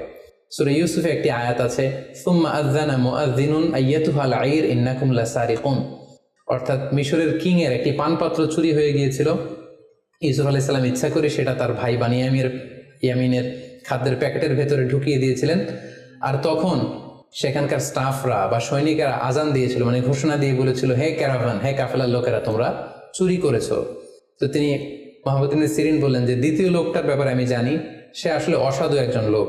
সূরা ইউসুফে একটি আয়াত আছে, সুম্মা আযানা মুআযযিনুন আইয়াতুহাল আইর ইন্নাকুম লাসারিকুন, অর্থাৎ মিশরের কিং এর একটি পানপাত্র চুরি হয়ে গিয়েছিল। ইউসুফ আলাইহিস সালাম ইচ্ছা করে সেটা তার ভাই ইয়ামিনের খাদ্যের প্যাকেটের ভেতরে ঢুকিয়ে দিয়েছিলেন। আর তখন সেখানকার স্টাফরা বা সৈনিকেরা আজান দিয়েছিল, মানে ঘোষণা দিয়ে বলেছিল, হে ক্যারাভান, হে কাফেলার লোকেরা, তোমরা চুরি করেছো। তো তিনি মুহাম্মদ ইবনে সিরিন বললেন যে দ্বিতীয় লোকটার ব্যাপারে আমি জানি, সে আসলে অসাধু একজন লোক,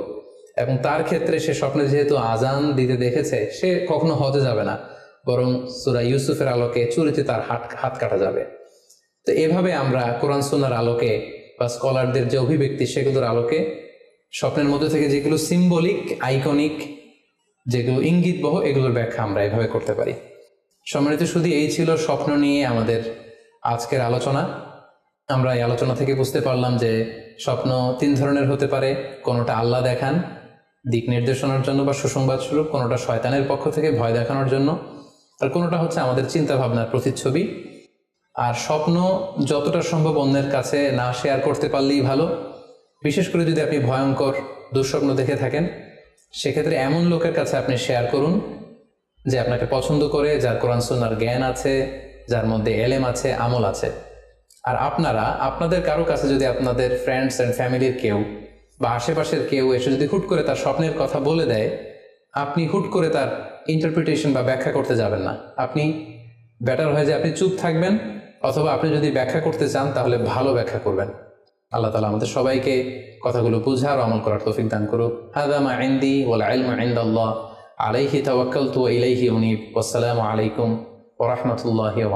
এবং তার ক্ষেত্রে সে স্বপ্নে যেহেতু আজান দিতে দেখেছে, সে কখনো হজে যাবে না, বরং সূরা ইউসুফের আলোকে চুরিতে তার হাত কাটা যাবে। তো এভাবে আমরা কোরআন সুন্নাহর আলোকে বা স্কলারদের যে অভিব্যক্তি সেগুলোর আলোকে স্বপ্নের মধ্যে থেকে যেগুলো সিম্বলিক, আইকনিক, যেগুলো ইঙ্গিতবহ, এগুলোর ব্যাখ্যা আমরা এভাবে করতে পারি। সম্মানিত শুধু এই ছিল স্বপ্ন নিয়ে আমাদের আজকের আলোচনা। আমরা এই আলোচনা থেকে বুঝতে পারলাম যে স্বপ্ন তিন ধরনের হতে পারে। কোনোটা আল্লাহ দেখান দিক নির্দেশনার জন্য বা সুসংবাদ স্বরূপ, কোনোটা শয়তানের পক্ষ থেকে ভয় দেখানোর জন্য, আর কোনোটা হচ্ছে আমাদের চিন্তা ভাবনার প্রতিচ্ছবি। আর স্বপ্ন যতটা সম্ভব অন্যের কাছে না শেয়ার করতে পারলেই ভালো। বিশেষ করে যদি আপনি ভয়ঙ্কর দুঃস্বপ্ন দেখে থাকেন, সেক্ষেত্রে এমন লোকের কাছে আপনি শেয়ার করুন যে আপনাকে পছন্দ করে, যার কোরআন সুন্নাহর জ্ঞান আছে, যার মধ্যে এলেম আছে, আমল আছে। আর আপনাদের কারো কাছে যদি আপনাদের ফ্রেন্ডস অ্যান্ড ফ্যামিলির কেউ বা আশেপাশের কেউ এসে যদি হুট করে তার স্বপ্নের কথা বলে দেয়, আপনি হুট করে তার ইন্টারপ্রিটেশন বা ব্যাখ্যা করতে যাবেন না। আপনি বেটার হয় যে আপনি চুপ থাকবেন, অথবা আপনি যদি ব্যাখ্যা করতে চান তাহলে ভালো ব্যাখ্যা করবেন। আল্লাহ তাআলা আমাদের সবাইকে কথাগুলো বুঝার ও আমল করার তৌফিক দান করুক। হাযা মা ইনদি ওয়াল ইলমু ইনদাল্লাহ, আলাইহি তাওয়াক্কালতু ওয়া ইলাইহি উনীব। ওয়াসসালামু আলাইকুম ওয়া রাহমাতুল্লাহি ওয়া